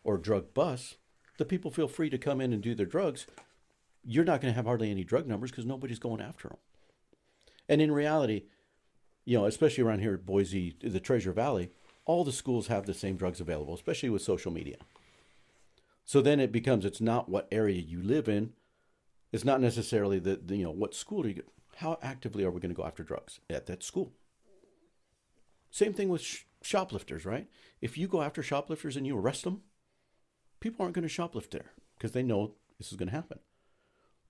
or drug busts. The people feel free to come in and do their drugs. You're not going to have hardly any drug numbers because nobody's going after them. And in reality, especially around here at Boise, the Treasure Valley, all the schools have the same drugs available, especially with social media. So then it becomes, it's not what area you live in. It's not necessarily what school do you go. How actively are we going to go after drugs at that school? Same thing with shoplifters, right? If you go after shoplifters and you arrest them, people aren't going to shoplift there because they know this is going to happen.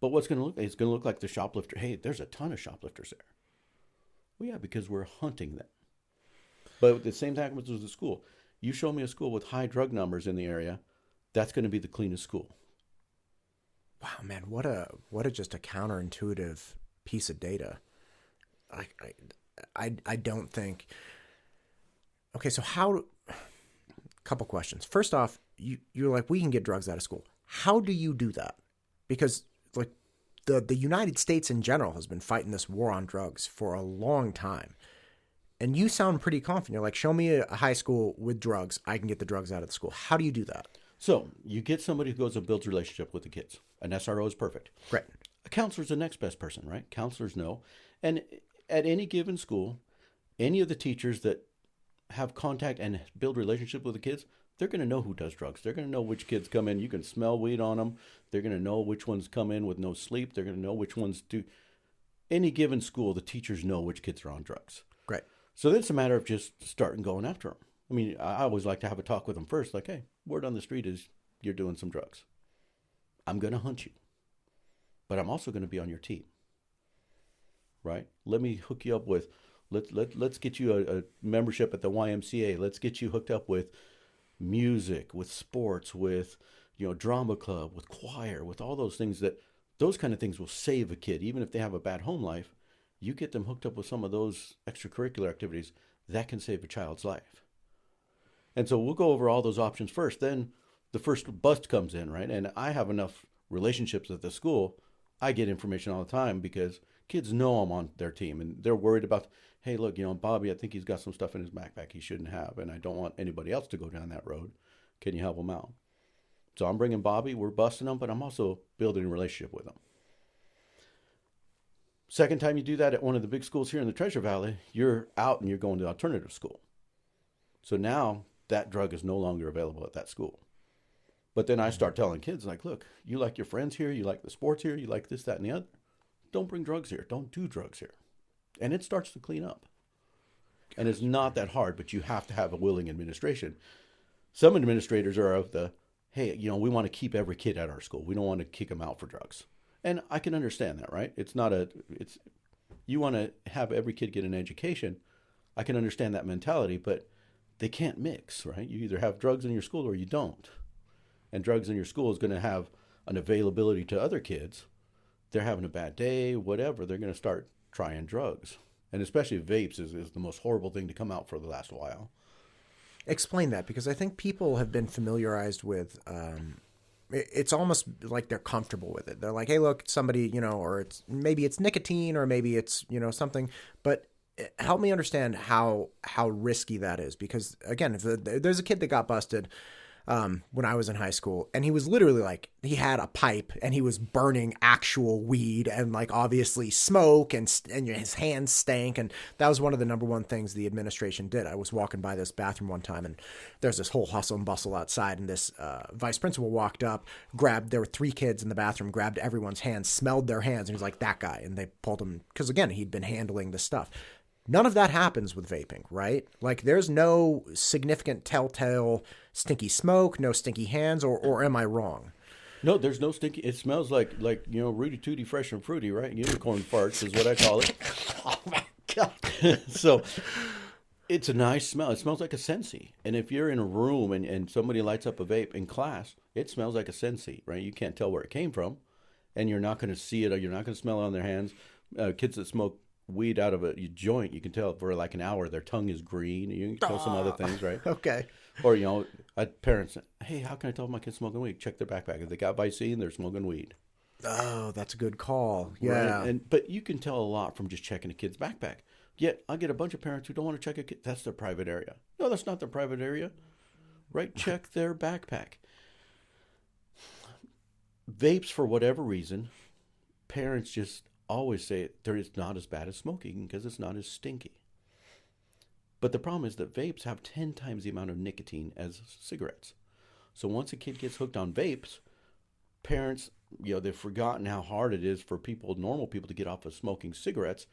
But what's going to look? It's going to look like the shoplifter. Hey, there's a ton of shoplifters there. Well, yeah, because we're hunting them. But at the same time with the school, you show me a school with high drug numbers in the area, that's going to be the cleanest school. Wow, man, what a just a counterintuitive piece of data. I don't think. Okay, so couple questions. First off, you're like, we can get drugs out of school. How do you do that? Because like the United States in general has been fighting this war on drugs for a long time. And you sound pretty confident. You're like, show me a high school with drugs. I can get the drugs out of the school. How do you do that? So you get somebody who goes and builds a relationship with the kids. An SRO is perfect. Right. A counselor's the next best person, right? Counselors know. And at any given school, any of the teachers that have contact and build relationship with the kids, they're going to know who does drugs. They're going to know which kids come in. You can smell weed on them. They're going to know which ones come in with no sleep. They're going to know which ones do. Any given school, the teachers know which kids are on drugs. Great. So then it's a matter of just starting going after them. I mean, I always like to have a talk with them first. Like, hey, word on the street is you're doing some drugs. I'm going to hunt you. But I'm also going to be on your team. Right? Let me hook you up with, let's get you a membership at the YMCA. Let's get you hooked up with music, with sports, with, drama club, with choir, with all those things those kind of things will save a kid. Even if they have a bad home life, you get them hooked up with some of those extracurricular activities, that can save a child's life. And so we'll go over all those options first. Then the first bust comes in, right? And I have enough relationships at the school. I get information all the time because kids know I'm on their team and they're worried about, hey, look, Bobby, I think he's got some stuff in his backpack he shouldn't have, and I don't want anybody else to go down that road. Can you help him out? So I'm bringing Bobby, we're busting him, but I'm also building a relationship with him. Second time you do that at one of the big schools here in the Treasure Valley, you're out and you're going to alternative school. So now that drug is no longer available at that school. But then I start telling kids, like, look, you like your friends here, you like the sports here, you like this, that, and the other. Don't bring drugs here. Don't do drugs here. And it starts to clean up. And it's not that hard, but you have to have a willing administration. Some administrators are of the, hey, we want to keep every kid at our school. We don't want to kick them out for drugs. And I can understand that, right? You want to have every kid get an education. I can understand that mentality, but they can't mix, right? You either have drugs in your school or you don't. And drugs in your school is going to have an availability to other kids. They're having a bad day, whatever. They're going to start trying drugs. And especially vapes is the most horrible thing to come out for the last while. Explain that, because I think people have been familiarized with, it's almost like they're comfortable with it. They're like, hey, look, somebody, or maybe it's nicotine or maybe it's, something, but help me understand how risky that is. Because again, if there's a kid that got busted when I was in high school, and he was literally like, he had a pipe and he was burning actual weed and like obviously smoke and his hands stank. And that was one of the number one things the administration did. I was walking by this bathroom one time and there's this whole hustle and bustle outside, and this vice principal walked up, there were 3 kids in the bathroom, grabbed everyone's hands, smelled their hands, and he was like, that guy. And they pulled him because again, he'd been handling this stuff. None of that happens with vaping, right? Like there's no significant telltale stinky smoke, no stinky hands, or am I wrong? No, there's no stinky. It smells like Rooty Tooty Fresh and Fruity, right? Unicorn farts is what I call it. Oh my God. So it's a nice smell. It smells like a Scentsy. And if you're in a room and somebody lights up a vape in class, it smells like a Scentsy, right? You can't tell where it came from, and you're not going to see it, or you're not going to smell it on their hands. Kids that smoke weed out of a joint, you can tell for like an hour their tongue is green. You can tell some other things, right? Okay. Or, parents, hey, how can I tell if my kid's smoking weed? Check their backpack. If they got Vicine, they're smoking weed. Oh, that's a good call. Yeah. Right? But you can tell a lot from just checking a kid's backpack. Yet I get a bunch of parents who don't want to check a kid. That's their private area. No, that's not their private area. Right? Check their backpack. Vapes, for whatever reason, parents just always say it's not as bad as smoking because it's not as stinky. But the problem is that vapes have 10 times the amount of nicotine as cigarettes. So once a kid gets hooked on vapes, parents, they've forgotten how hard it is for normal people to get off of smoking cigarettes.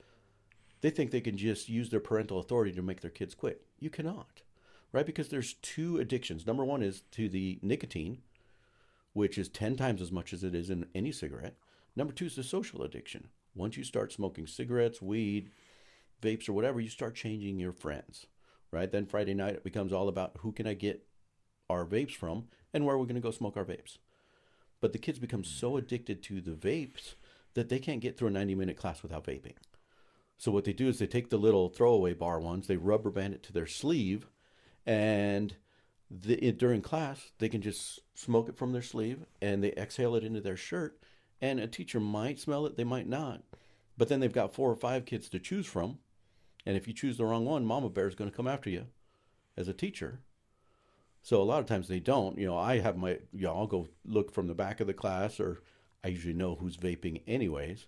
They think they can just use their parental authority to make their kids quit. You cannot, right? Because there's two addictions. Number one is to the nicotine, which is 10 times as much as it is in any cigarette. Number two is the social addiction. Once you start smoking cigarettes, weed, vapes, or whatever, you start changing your friends, right? Then Friday night, it becomes all about who can I get our vapes from and where we're going to go smoke our vapes. But the kids become so addicted to the vapes that they can't get through a 90-minute class without vaping. So what they do is they take the little throwaway bar ones, they rubber band it to their sleeve, and during class, they can just smoke it from their sleeve, and they exhale it into their shirt, and a teacher might smell it, they might not. But then they've got 4 or 5 kids to choose from, and if you choose the wrong one, Mama Bear is going to come after you as a teacher. So a lot of times they don't. I'll go look from the back of the class, or I usually know who's vaping anyways,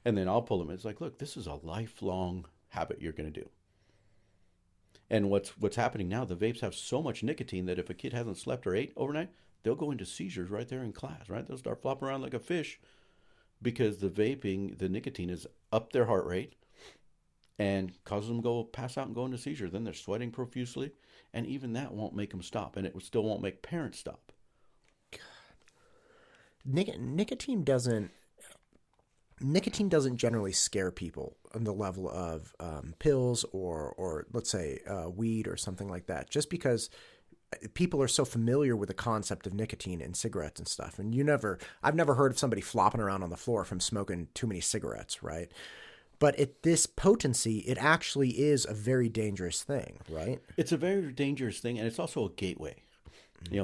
and then I'll pull them. It's like, look, this is a lifelong habit you're going to do. And what's happening now, the vapes have so much nicotine that if a kid hasn't slept or ate overnight, they'll go into seizures right there in class, right? They'll start flopping around like a fish because the nicotine is up their heart rate and causes them to go pass out and go into seizure. Then they're sweating profusely, and even that won't make them stop, and it still won't make parents stop. Nicotine doesn't generally scare people on the level of pills or let's say weed or something like that, just because people are so familiar with the concept of nicotine in cigarettes and stuff. And I've never heard of somebody flopping around on the floor from smoking too many cigarettes, right? But at this potency, it actually is a very dangerous thing, right? It's a very dangerous thing, and it's also a gateway.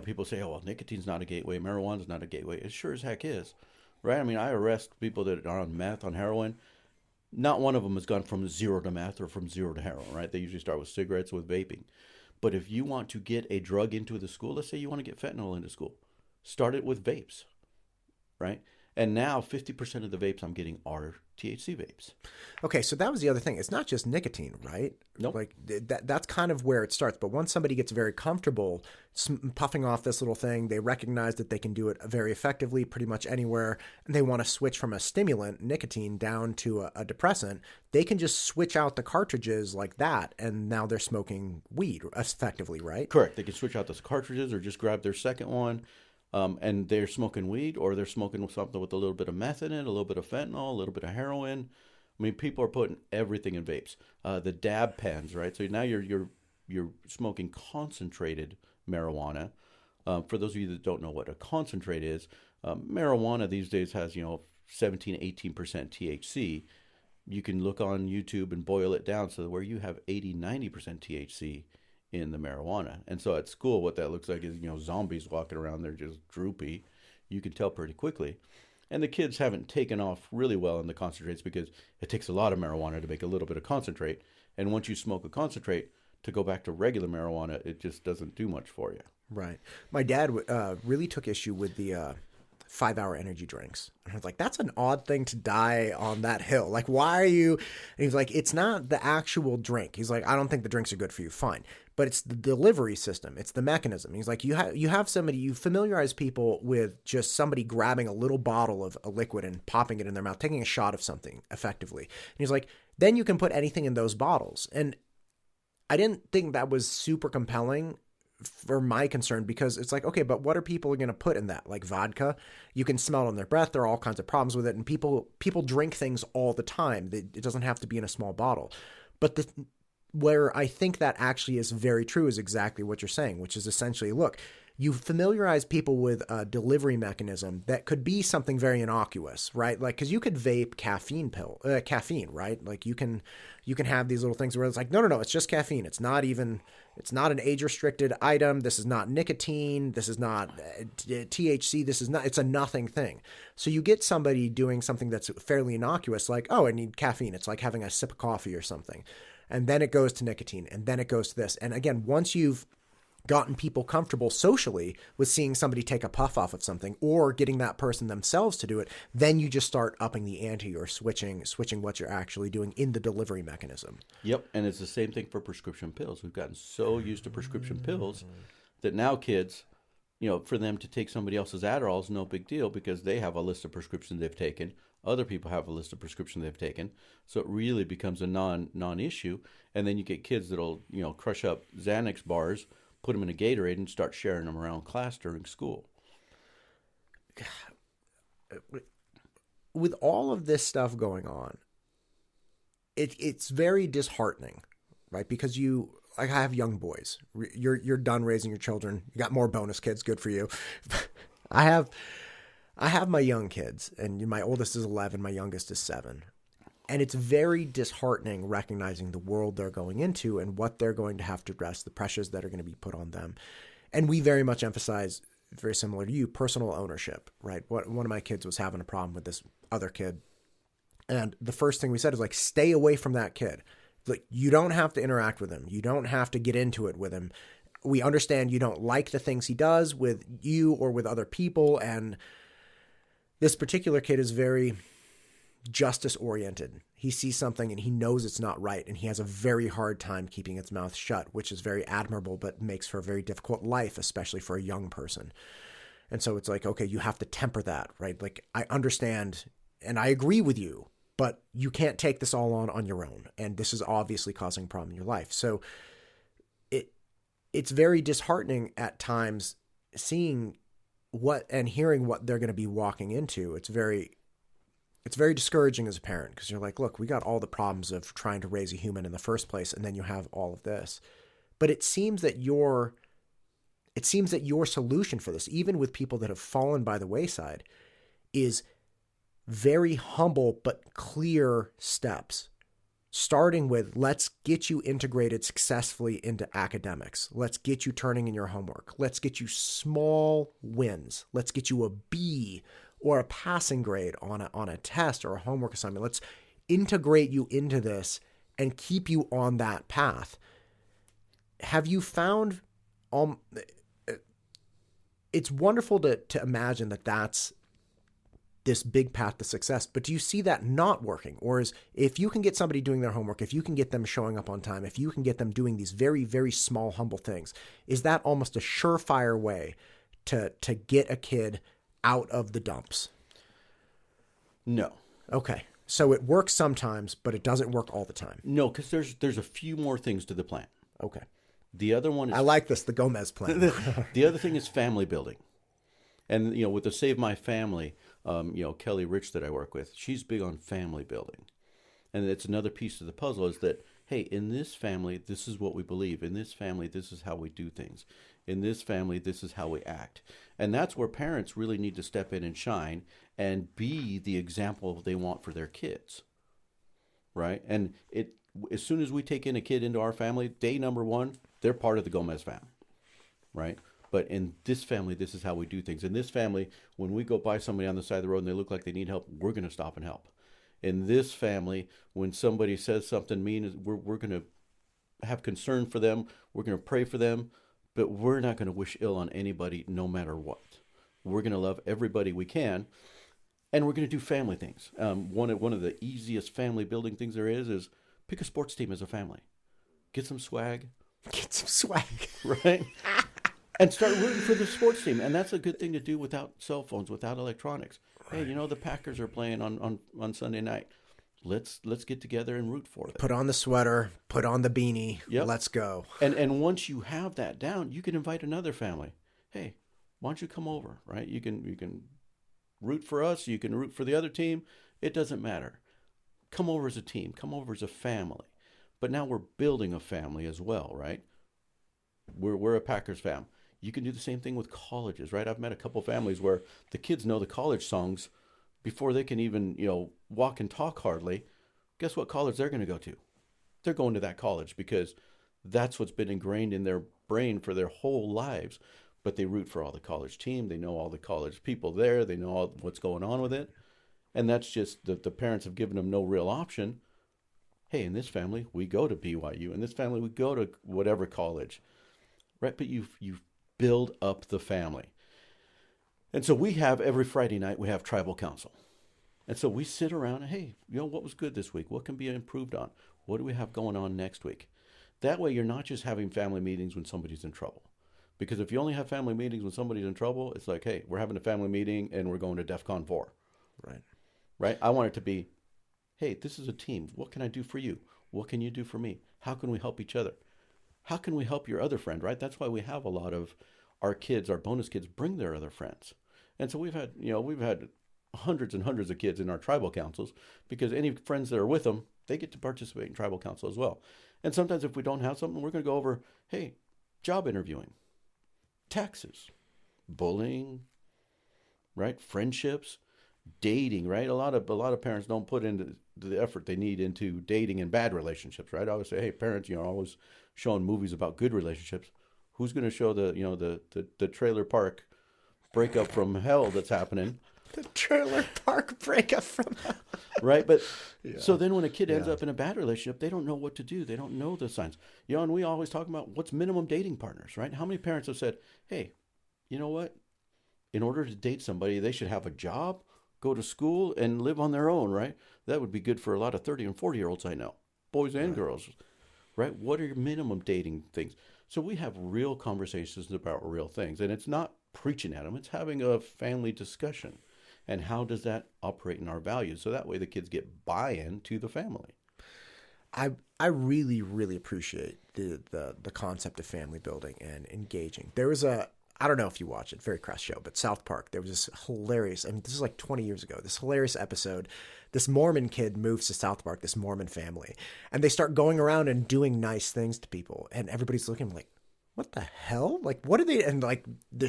People say, oh, well, nicotine's not a gateway, marijuana's not a gateway. It sure as heck is, right? I mean, I arrest people that are on meth, on heroin. Not one of them has gone from 0 to meth or from 0 to heroin, right? They usually start with cigarettes, with vaping. But if you want to get a drug into the school, let's say you want to get fentanyl into school, start it with vapes, right? And now 50% of the vapes I'm getting are THC vapes. Okay, so that was the other thing. It's not just nicotine, right? Nope. Like that's kind of where it starts. But once somebody gets very comfortable puffing off this little thing, they recognize that they can do it very effectively pretty much anywhere, and they want to switch from a stimulant, nicotine, down to a depressant, they can just switch out the cartridges like that, and now they're smoking weed effectively, right? Correct. They can switch out those cartridges or just grab their second one. And they're smoking weed, or they're smoking something with a little bit of meth in it, a little bit of fentanyl, a little bit of heroin. I mean, people are putting everything in vapes. The dab pens, right? So now you're smoking concentrated marijuana. For those of you that don't know what a concentrate is, marijuana these days has 17, 18% THC. You can look on YouTube and boil it down so that where you have 80, 90% THC in the marijuana. And so at school, what that looks like is, zombies walking around. They're just droopy. You can tell pretty quickly. And the kids haven't taken off really well in the concentrates because it takes a lot of marijuana to make a little bit of concentrate. And once you smoke a concentrate, to go back to regular marijuana, it just doesn't do much for you. Right. My dad really took issue with the 5-hour energy drinks. And I was like, that's an odd thing to die on that hill. Like, why are you? And he's like, it's not the actual drink. He's like, I don't think the drinks are good for you. Fine. But it's the delivery system. It's the mechanism. He's like, you have somebody, you familiarize people with just somebody grabbing a little bottle of a liquid and popping it in their mouth, taking a shot of something effectively. And he's like, then you can put anything in those bottles. And I didn't think that was super compelling for my concern, because it's like, okay, but what are people going to put in that? Like vodka, you can smell it on their breath. There are all kinds of problems with it. And people drink things all the time. It doesn't have to be in a small bottle. But where I think that actually is very true is exactly what you're saying, which is essentially, look, you familiarize people with a delivery mechanism that could be something very innocuous, right? Like, because you could vape caffeine, right? Like you can have these little things where it's like, no, it's just caffeine. It's not an age restricted item. This is not nicotine. This is not THC. It's a nothing thing. So you get somebody doing something that's fairly innocuous, like, oh, I need caffeine. It's like having a sip of coffee or something. And then it goes to nicotine, and then it goes to this. And again, once you've gotten people comfortable socially with seeing somebody take a puff off of something or getting that person themselves to do it, then you just start upping the ante or switching what you're actually doing in the delivery mechanism. Yep, and it's the same thing for prescription pills. We've gotten so used to prescription pills that now kids, for them to take somebody else's Adderall is no big deal because they have a list of prescriptions they've taken. Other people have a list of prescriptions they've taken. So it really becomes a non-issue. And then you get kids that'll, crush up Xanax bars, put them in a Gatorade, and start sharing them around class during school. With all of this stuff going on, it's very disheartening, right? Because I have young boys. You're done raising your children. You got more bonus kids. Good for you. I have my young kids, and my oldest is 11, my youngest is 7. And it's very disheartening recognizing the world they're going into and what they're going to have to address, the pressures that are going to be put on them. And we very much emphasize, very similar to you, personal ownership, right? One of my kids was having a problem with this other kid. And the first thing we said is like, stay away from that kid. Like, you don't have to interact with him. You don't have to get into it with him. We understand you don't like the things he does with you or with other people. And this particular kid is very justice oriented. He sees something and he knows it's not right, and he has a very hard time keeping his mouth shut, which is very admirable, but makes for a very difficult life, especially for a young person. And so it's like, okay, you have to temper that, right? Like, I understand and I agree with you, but you can't take this all on your own. And this is obviously causing a problem in your life. So it's very disheartening at times seeing what and hearing what they're going to be walking into. It's very discouraging as a parent, because you're like, look, we got all the problems of trying to raise a human in the first place, and then you have all of this. But it seems that your solution for this, even with people that have fallen by the wayside, is very humble but clear steps. Starting with, let's get you integrated successfully into academics. Let's get you turning in your homework. Let's get you small wins. Let's get you a B or a passing grade on a test or a homework assignment. Let's integrate you into this and keep you on that path. Have you found, it's wonderful to imagine that that's this big path to success, but do you see that not working? Or if you can get somebody doing their homework, if you can get them showing up on time, if you can get them doing these very, very small, humble things, is that almost a surefire way to get a kid out of the dumps? No. Okay. So it works sometimes, but it doesn't work all the time. No, because there's a few more things to the plan. Okay. The other one is... I like this, the Gomez plan. The other thing is family building. And, with the Save My Family, Kelly Rich that I work with, she's big on family building. And it's another piece of the puzzle is that, hey, in this family, this is what we believe. In this family, this is how we do things. In this family, this is how we act. And that's where parents really need to step in and shine and be the example they want for their kids, right? And as soon as we take in a kid into our family, day number one, they're part of the Gomez family, right? But in this family, this is how we do things. In this family, when we go by somebody on the side of the road and they look like they need help, we're going to stop and help. In this family, when somebody says something mean, we're going to have concern for them. We're going to pray for them. But we're not going to wish ill on anybody no matter what. We're going to love everybody we can. And we're going to do family things. One of the easiest family building things there is pick a sports team as a family. Get some swag. Get some swag. Right? And start rooting for the sports team. And that's a good thing to do without cell phones, without electronics. Right. Hey, the Packers are playing on Sunday night. let's get together and root for it. Put on the sweater, put on the beanie. Yep. Let's go. And once you have that down, you can invite another family. Hey, why don't you come over, right? You can root for us. You can root for the other team. It doesn't matter. Come over as a team. Come over as a family. But now we're building a family as well, right? We're a Packers fam. You can do the same thing with colleges, right? I've met a couple families where the kids know the college songs before they can even, walk and talk hardly. Guess what college they're going to go to? They're going to that college because that's what's been ingrained in their brain for their whole lives. But they root for all the college team. They know all the college people there. They know all what's going on with it. And that's just the parents have given them no real option. Hey, in this family, we go to BYU. In this family, we go to whatever college. Right? But you build up the family. And so we have every Friday night, we have tribal council. And so we sit around and, hey, what was good this week? What can be improved on? What do we have going on next week? That way you're not just having family meetings when somebody's in trouble. Because if you only have family meetings when somebody's in trouble, it's like, hey, we're having a family meeting and we're going to DEFCON 4. Right? I want it to be, hey, this is a team. What can I do for you? What can you do for me? How can we help each other? How can we help your other friend, right? That's why we have a lot of our kids, our bonus kids, bring their other friends. And so we've had hundreds and hundreds of kids in our tribal councils because any friends that are with them, they get to participate in tribal council as well. And sometimes if we don't have something, we're going to go over, hey, job interviewing, taxes, bullying, right? Friendships, dating, right? A lot of parents don't put into the effort they need into dating and bad relationships, right? I always say, hey, parents, always showing movies about good relationships. Who's going to show the trailer park breakup from hell that's happening? The trailer park breakup from hell. Right? But so then when a kid ends up in a bad relationship, they don't know what to do. They don't know the signs. And we always talk about what's minimum dating partners, right? How many parents have said, hey, you know what? In order to date somebody, they should have a job, go to school, and live on their own, right? That would be good for a lot of 30 and 40-year-olds I know, boys and girls, right? What are your minimum dating things? So we have real conversations about real things, and it's not preaching at them. It's having a family discussion. And how does that operate in our values? So that way the kids get buy-in to the family. I really, really appreciate the concept of family building and engaging. There was I don't know if you watch it, very crass show, but South Park, there was this hilarious, this is like 20 years ago, this hilarious episode. This Mormon kid moves to South Park, this Mormon family, and they start going around and doing nice things to people. And everybody's looking like, what the hell? Like, what are they? And like the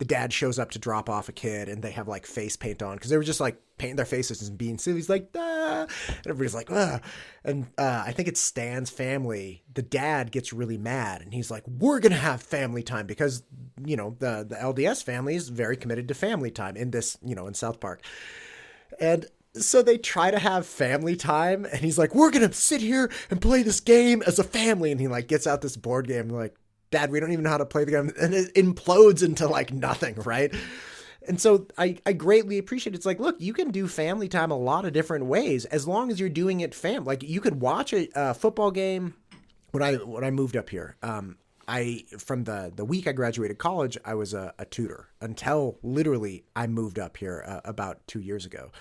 dad shows up to drop off a kid and they have like face paint on because they were just like painting their faces and being silly. He's like, ah. And everybody's like, ah. And I think it's Stan's family. The dad gets really mad and he's like, we're going to have family time because, the LDS family is very committed to family time in this, in South Park. And so they try to have family time and he's like, we're going to sit here and play this game as a family. And he like gets out this board game like, Dad, we don't even know how to play the game. And it implodes into like nothing, right? And so I greatly appreciate it. It's like, look, you can do family time a lot of different ways as long as you're doing it Like you could watch a football game. When I moved up here, from the week I graduated college, I was a tutor until literally I moved up here about 2 years ago.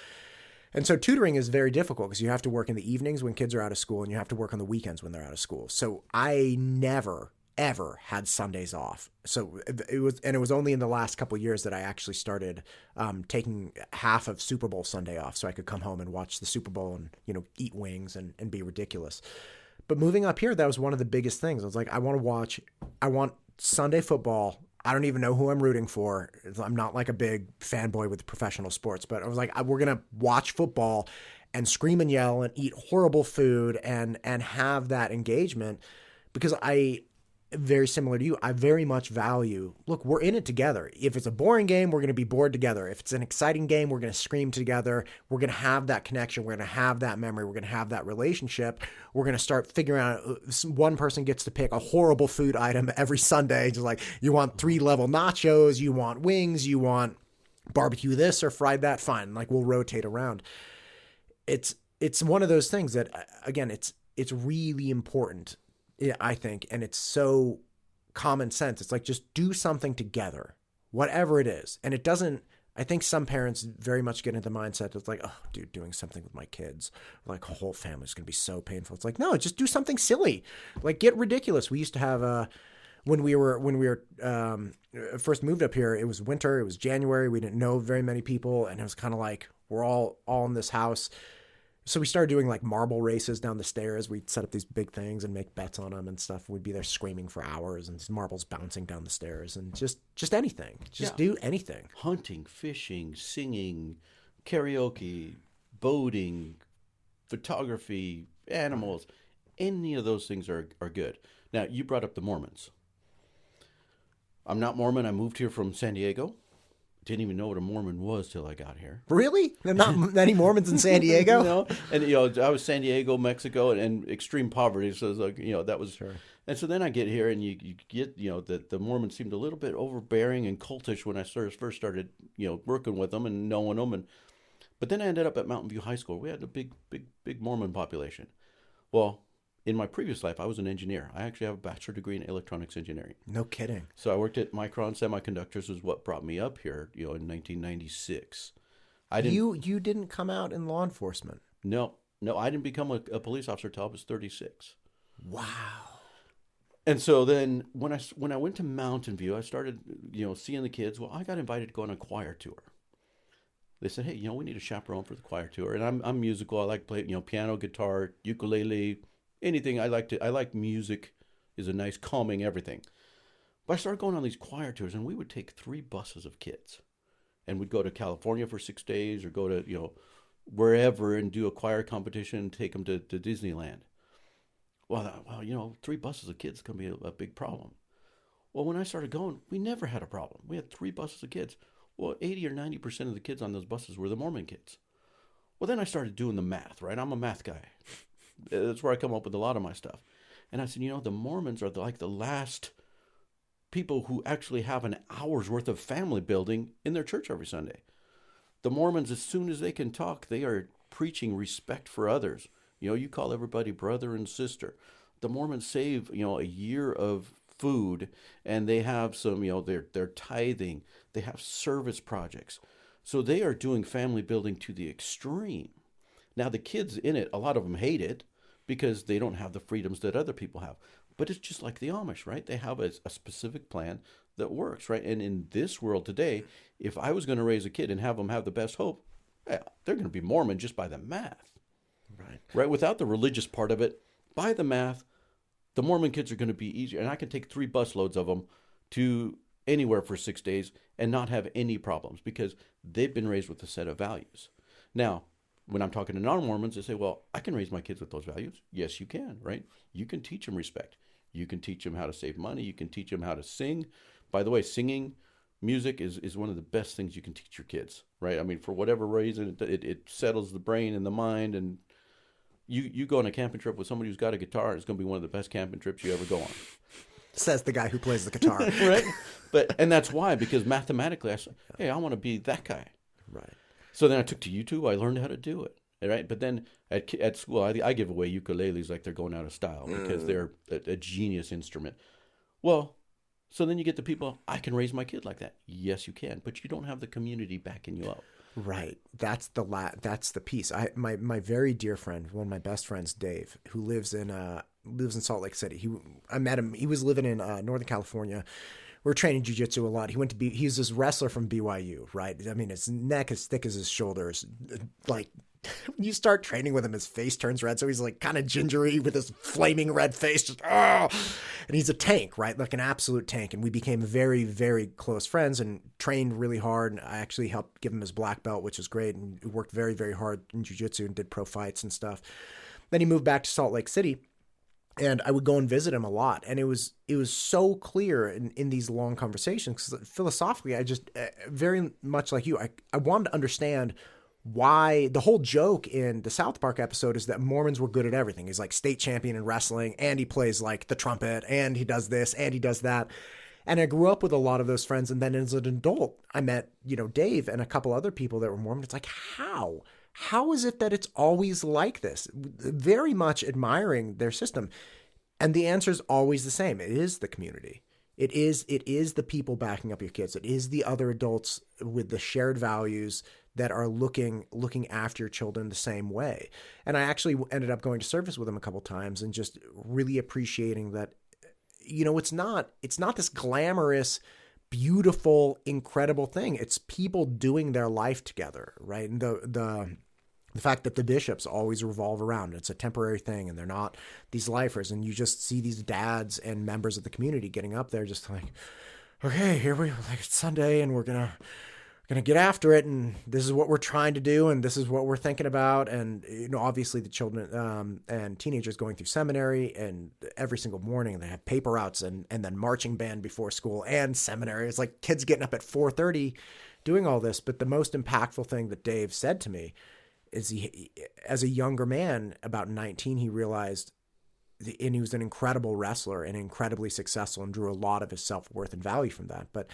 And so tutoring is very difficult because you have to work in the evenings when kids are out of school and you have to work on the weekends when they're out of school. So I never ever had Sundays off. So it was only in the last couple of years that I actually started taking half of Super Bowl Sunday off so I could come home and watch the Super Bowl and, eat wings and be ridiculous. But moving up here, that was one of the biggest things. I was like, I want Sunday football. I don't even know who I'm rooting for. I'm not like a big fanboy with professional sports, but I was like, we're going to watch football and scream and yell and eat horrible food and have that engagement because very similar to you, I very much value, look, we're in it together. If it's a boring game, we're going to be bored together. If it's an exciting game, we're going to scream together. We're going to have that connection. We're going to have that memory. We're going to have that relationship. We're going to start figuring out, one person gets to pick a horrible food item every Sunday. Just like, you want 3-level nachos, you want wings, you want barbecue this or fried that, fine. Like, we'll rotate around. It's one of those things that, again, it's really important, I think, and it's so common sense. It's like, just do something together, whatever it is. And it doesn't I think some parents very much get into the mindset that's like, oh, dude, doing something with my kids, like a whole family's going to be so painful. It's like, no, just do something silly. Like, get ridiculous. We used to have, when we were first moved up here, it was winter, it was January. We didn't know very many people. And it was kind of like, we're all in this house. So we started doing like marble races down the stairs. We'd set up these big things and make bets on them and stuff. We'd be there screaming for hours and these marbles bouncing down the stairs and just anything. Just do anything. Hunting, fishing, singing, karaoke, boating, photography, animals. Any of those things are good. Now, you brought up the Mormons. I'm not Mormon. I moved here from San Diego. Didn't even know what a Mormon was till I got here. Really? There are not many Mormons in San Diego? No. And, I was San Diego, Mexico, and extreme poverty. So it was like, that was... Sure. And so then I get here and you get, that the Mormons seemed a little bit overbearing and cultish when I first started, working with them and knowing them. But then I ended up at Mountain View High School. We had a big Mormon population. Well, in my previous life, I was an engineer. I actually have a bachelor degree in electronics engineering. No kidding. So I worked at Micron Semiconductors, is what brought me up here, in 1996. You didn't come out in law enforcement? No, I didn't become a police officer until I was 36. Wow. And so then when I went to Mountain View, I started, seeing the kids. Well, I got invited to go on a choir tour. They said, hey, we need a chaperone for the choir tour. And I'm musical. I like play, piano, guitar, ukulele, anything. I like music is a nice calming everything. But I started going on these choir tours, and we would take 3 buses of kids. And we'd go to California for 6 days or go to, wherever and do a choir competition and take them to Disneyland. Well, 3 buses of kids is going to be a big problem. Well, when I started going, we never had a problem. We had 3 buses of kids. Well, 80 or 90% of the kids on those buses were the Mormon kids. Well, then I started doing the math, right? I'm a math guy. That's where I come up with a lot of my stuff. And I said, the Mormons are like the last people who actually have an hour's worth of family building in their church every Sunday. The Mormons, as soon as they can talk, they are preaching respect for others. You call everybody brother and sister. The Mormons save, a year of food, and they have some, they're tithing. They have service projects. So they are doing family building to the extreme. Now, the kids in it, a lot of them hate it because they don't have the freedoms that other people have. But it's just like the Amish, right? They have a specific plan that works, right? And in this world today, if I was going to raise a kid and have them have the best hope, they're going to be Mormon just by the math. Right? Without the religious part of it, by the math, the Mormon kids are going to be easier. And I can take 3 busloads of them to anywhere for 6 days and not have any problems because they've been raised with a set of values. Now, when I'm talking to non-Mormons, they say, well, I can raise my kids with those values. Yes, you can, right? You can teach them respect. You can teach them how to save money. You can teach them how to sing. By the way, singing, music is one of the best things you can teach your kids, right? I mean, for whatever reason, it settles the brain and the mind. And you go on a camping trip with somebody who's got a guitar, it's going to be one of the best camping trips you ever go on. Says the guy who plays the guitar. Right? And that's why, because mathematically, I said, hey, I want to be that guy. Right. So then I took to YouTube. I learned how to do it. Right. But then at school, I give away ukuleles like they're going out of style because they're a genius instrument. Well, so then you get the people, I can raise my kid like that. Yes, you can. But you don't have the community backing you up. Right. That's the piece. My very dear friend, one of my best friends, Dave, who lives in Salt Lake City. I met him. He was living in Northern California. We were training jiu-jitsu a lot. He's this wrestler from BYU, right? I mean, his neck as thick as his shoulders. Like, when you start training with him, his face turns red. So he's like kind of gingery with his flaming red face. Just, oh! And he's a tank, right? Like an absolute tank. And we became very, very close friends and trained really hard. And I actually helped give him his black belt, which was great. And he worked very, very hard in jiu-jitsu and did pro fights and stuff. Then he moved back to Salt Lake City. And I would go and visit him a lot. And it was so clear in these long conversations, because philosophically, I just, very much like you, I wanted to understand why the whole joke in the South Park episode is that Mormons were good at everything. He's like state champion in wrestling, and he plays like the trumpet, and he does this, and he does that. And I grew up with a lot of those friends. And then as an adult, I met, Dave and a couple other people that were Mormon. It's like, how? How is it that it's always like this? Very much admiring their system. And the answer is always the same. It is the community. It is the people backing up your kids. It is the other adults with the shared values that are looking after your children the same way. And I actually ended up going to service with them a couple times and just really appreciating that, it's not this glamorous, beautiful, incredible thing. It's people doing their life together, right? And the fact that the bishops always revolve around, it's a temporary thing and they're not these lifers. And you just see these dads and members of the community getting up there just like, okay, here we like it's Sunday and we're gonna get after it, and this is what we're trying to do, and this is what we're thinking about. And obviously the children and teenagers going through seminary, and every single morning they have paper routes and then marching band before school and seminary. It's like kids getting up at 4:30 doing all this. But the most impactful thing that Dave said to me is he, as a younger man, about 19, he realized, and he was an incredible wrestler and incredibly successful and drew a lot of his self-worth and value from that. But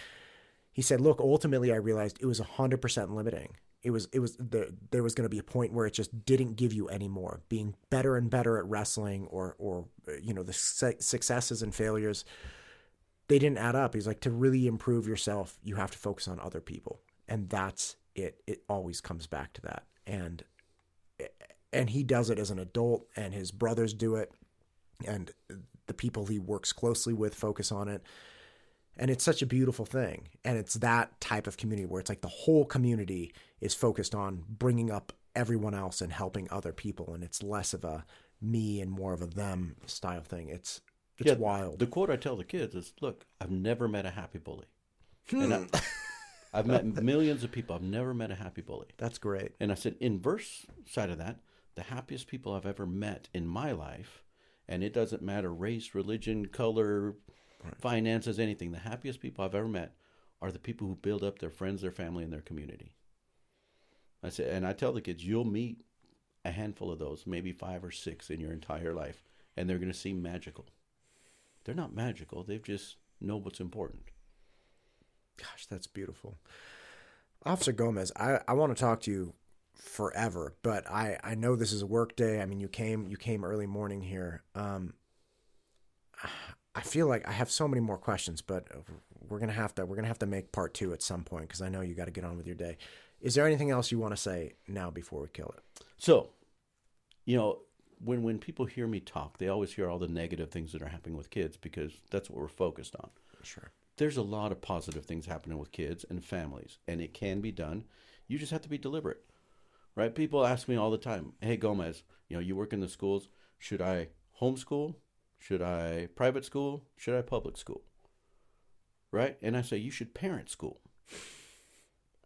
he said, look, ultimately I realized it was 100% limiting. There was going to be a point where it just didn't give you any more. Being better and better at wrestling or the successes and failures, they didn't add up. He's like, to really improve yourself, you have to focus on other people. And that's it. It always comes back to that. And he does it as an adult, and his brothers do it, and the people he works closely with focus on it. And it's such a beautiful thing. And it's that type of community where it's like the whole community is focused on bringing up everyone else and helping other people. And it's less of a me and more of a them style thing. It's wild. The quote I tell the kids is, look, I've never met a happy bully. And I've met millions of people. I've never met a happy bully. That's great. And I said, inverse side of that, the happiest people I've ever met in my life, and it doesn't matter race, religion, color, finances, anything. The happiest people I've ever met are the people who build up their friends, their family, and their community. I said, and I tell the kids, you'll meet a handful of those, maybe 5 or 6 in your entire life, and they're going to seem magical. They're not magical. They just know what's important. Gosh, that's beautiful. Officer Gomez, I want to talk to you forever, but I know this is a work day. I mean, you came early morning here. I feel like I have so many more questions, but we're gonna have to make part 2 at some point, because I know you got to get on with your day. Is there anything else you want to say now before we kill it? So, when people hear me talk, they always hear all the negative things that are happening with kids, because that's what we're focused on. Sure. There's a lot of positive things happening with kids and families, and it can be done. You just have to be deliberate, right? People ask me all the time, hey, Gomez, you work in the schools. Should I homeschool? Should I private school? Should I public school? Right? And I say, you should parent school.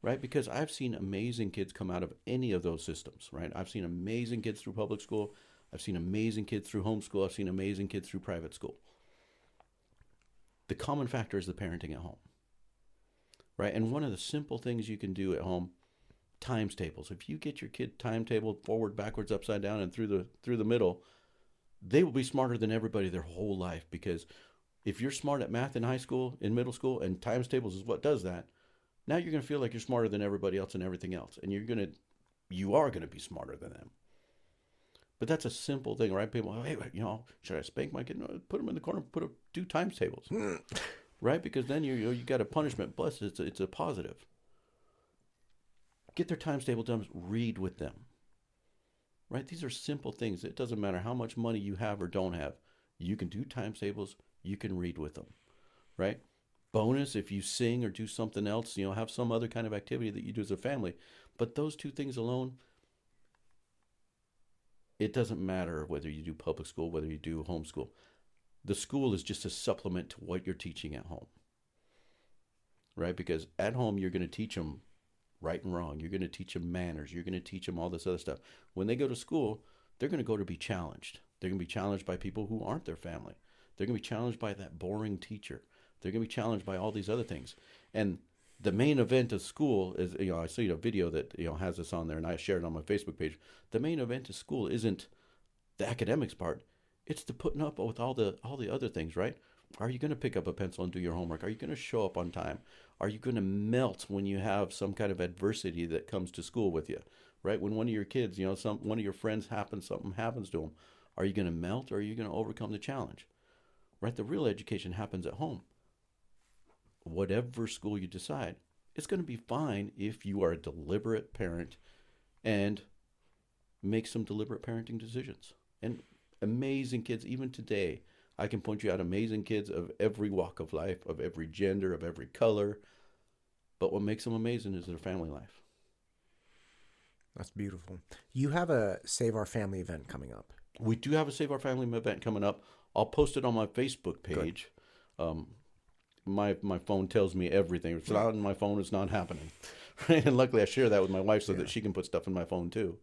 Right? Because I've seen amazing kids come out of any of those systems, right? I've seen amazing kids through public school. I've seen amazing kids through homeschool. I've seen amazing kids through private school. The common factor is the parenting at home, right? And one of the simple things you can do at home, times tables. If you get your kid timetable forward, backwards, upside down, and through the middle, they will be smarter than everybody their whole life. Because if you're smart at math in high school, in middle school, and times tables is what does that, now you're going to feel like you're smarter than everybody else and everything else, and you are going to be smarter than them. But that's a simple thing, right? People, hey, should I spank my kid? No, put them in the corner, do times tables, right? Because then you got a punishment. Plus, it's a positive. Get their times table done. Read with them, right? These are simple things. It doesn't matter how much money you have or don't have. You can do times tables. You can read with them, right? Bonus if you sing or do something else. Have some other kind of activity that you do as a family. But those 2 things alone. It doesn't matter whether you do public school, whether you do homeschool. The school is just a supplement to what you're teaching at home, right? Because at home, you're going to teach them right and wrong. You're going to teach them manners. You're going to teach them all this other stuff. When they go to school, they're going to go to be challenged. They're going to be challenged by people who aren't their family. They're going to be challenged by that boring teacher. They're going to be challenged by all these other things. And the main event of school is, I see a video that, has this on there, and I shared it on my Facebook page. The main event of school isn't the academics part. It's the putting up with all the other things, right? Are you going to pick up a pencil and do your homework? Are you going to show up on time? Are you going to melt when you have some kind of adversity that comes to school with you, right? When one of your kids, one of your friends something happens to them, are you going to melt or are you going to overcome the challenge, right? The real education happens at home. whatever school you decide, it's going to be fine if you are a deliberate parent and make some deliberate parenting decisions. And amazing kids, even today, I can point you out amazing kids of every walk of life, of every gender, of every color. But what makes them amazing is their family life. That's beautiful. You have a Save Our Family event coming up. We do have a Save Our Family event coming up. I'll post it on my Facebook page. My phone tells me everything. If it's not on my phone, it's not happening. And luckily I share that with my wife so that she can put stuff in my phone too.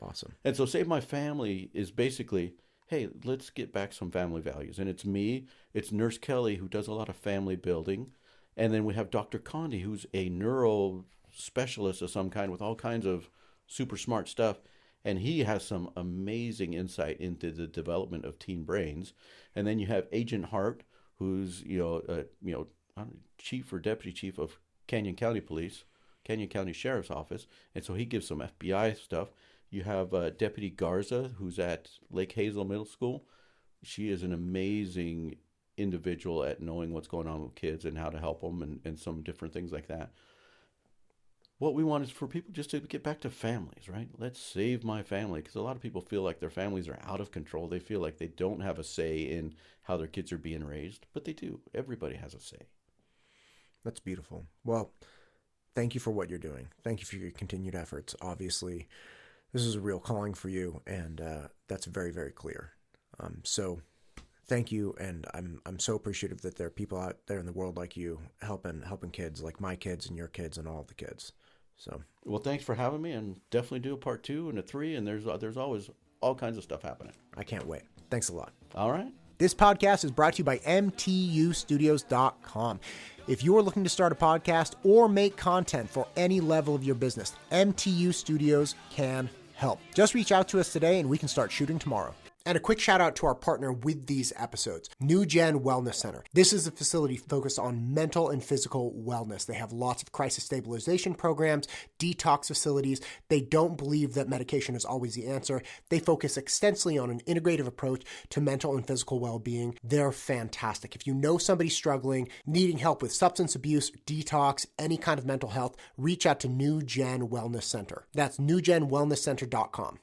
Awesome. And so Save My Family is basically, hey, let's get back some family values. And it's me, it's Nurse Kelly, who does a lot of family building. And then we have Dr. Condi, who's a neuro specialist of some kind with all kinds of super smart stuff. And he has some amazing insight into the development of teen brains. And then you have Agent Hart, who's chief or deputy chief of Canyon County Police, Canyon County Sheriff's Office, and so he gives some FBI stuff. You have Deputy Garza, who's at Lake Hazel Middle School. She is an amazing individual at knowing what's going on with kids and how to help them and some different things like that. What we want is for people just to get back to families, right? Let's save my family, because a lot of people feel like their families are out of control. They feel like they don't have a say in how their kids are being raised, but they do. Everybody has a say. That's beautiful. Well, thank you for what you're doing. Thank you for your continued efforts. Obviously, this is a real calling for you, and that's very, very clear. So thank you, and I'm so appreciative that there are people out there in the world like you helping kids, like my kids and your kids and all the kids. So, well, thanks for having me, and definitely do a part 2 and a 3, and there's always all kinds of stuff happening. I can't wait. Thanks a lot. All right. This podcast is brought to you by mtustudios.com. If you are looking to start a podcast or make content for any level of your business, MTU Studios can help. Just reach out to us today and we can start shooting tomorrow. And a quick shout out to our partner with these episodes, New Gen Wellness Center. This is a facility focused on mental and physical wellness. They have lots of crisis stabilization programs, detox facilities. They don't believe that medication is always the answer. They focus extensively on an integrative approach to mental and physical well-being. They're fantastic. If you know somebody struggling, needing help with substance abuse, detox, any kind of mental health, reach out to New Gen Wellness Center. That's newgenwellnesscenter.com.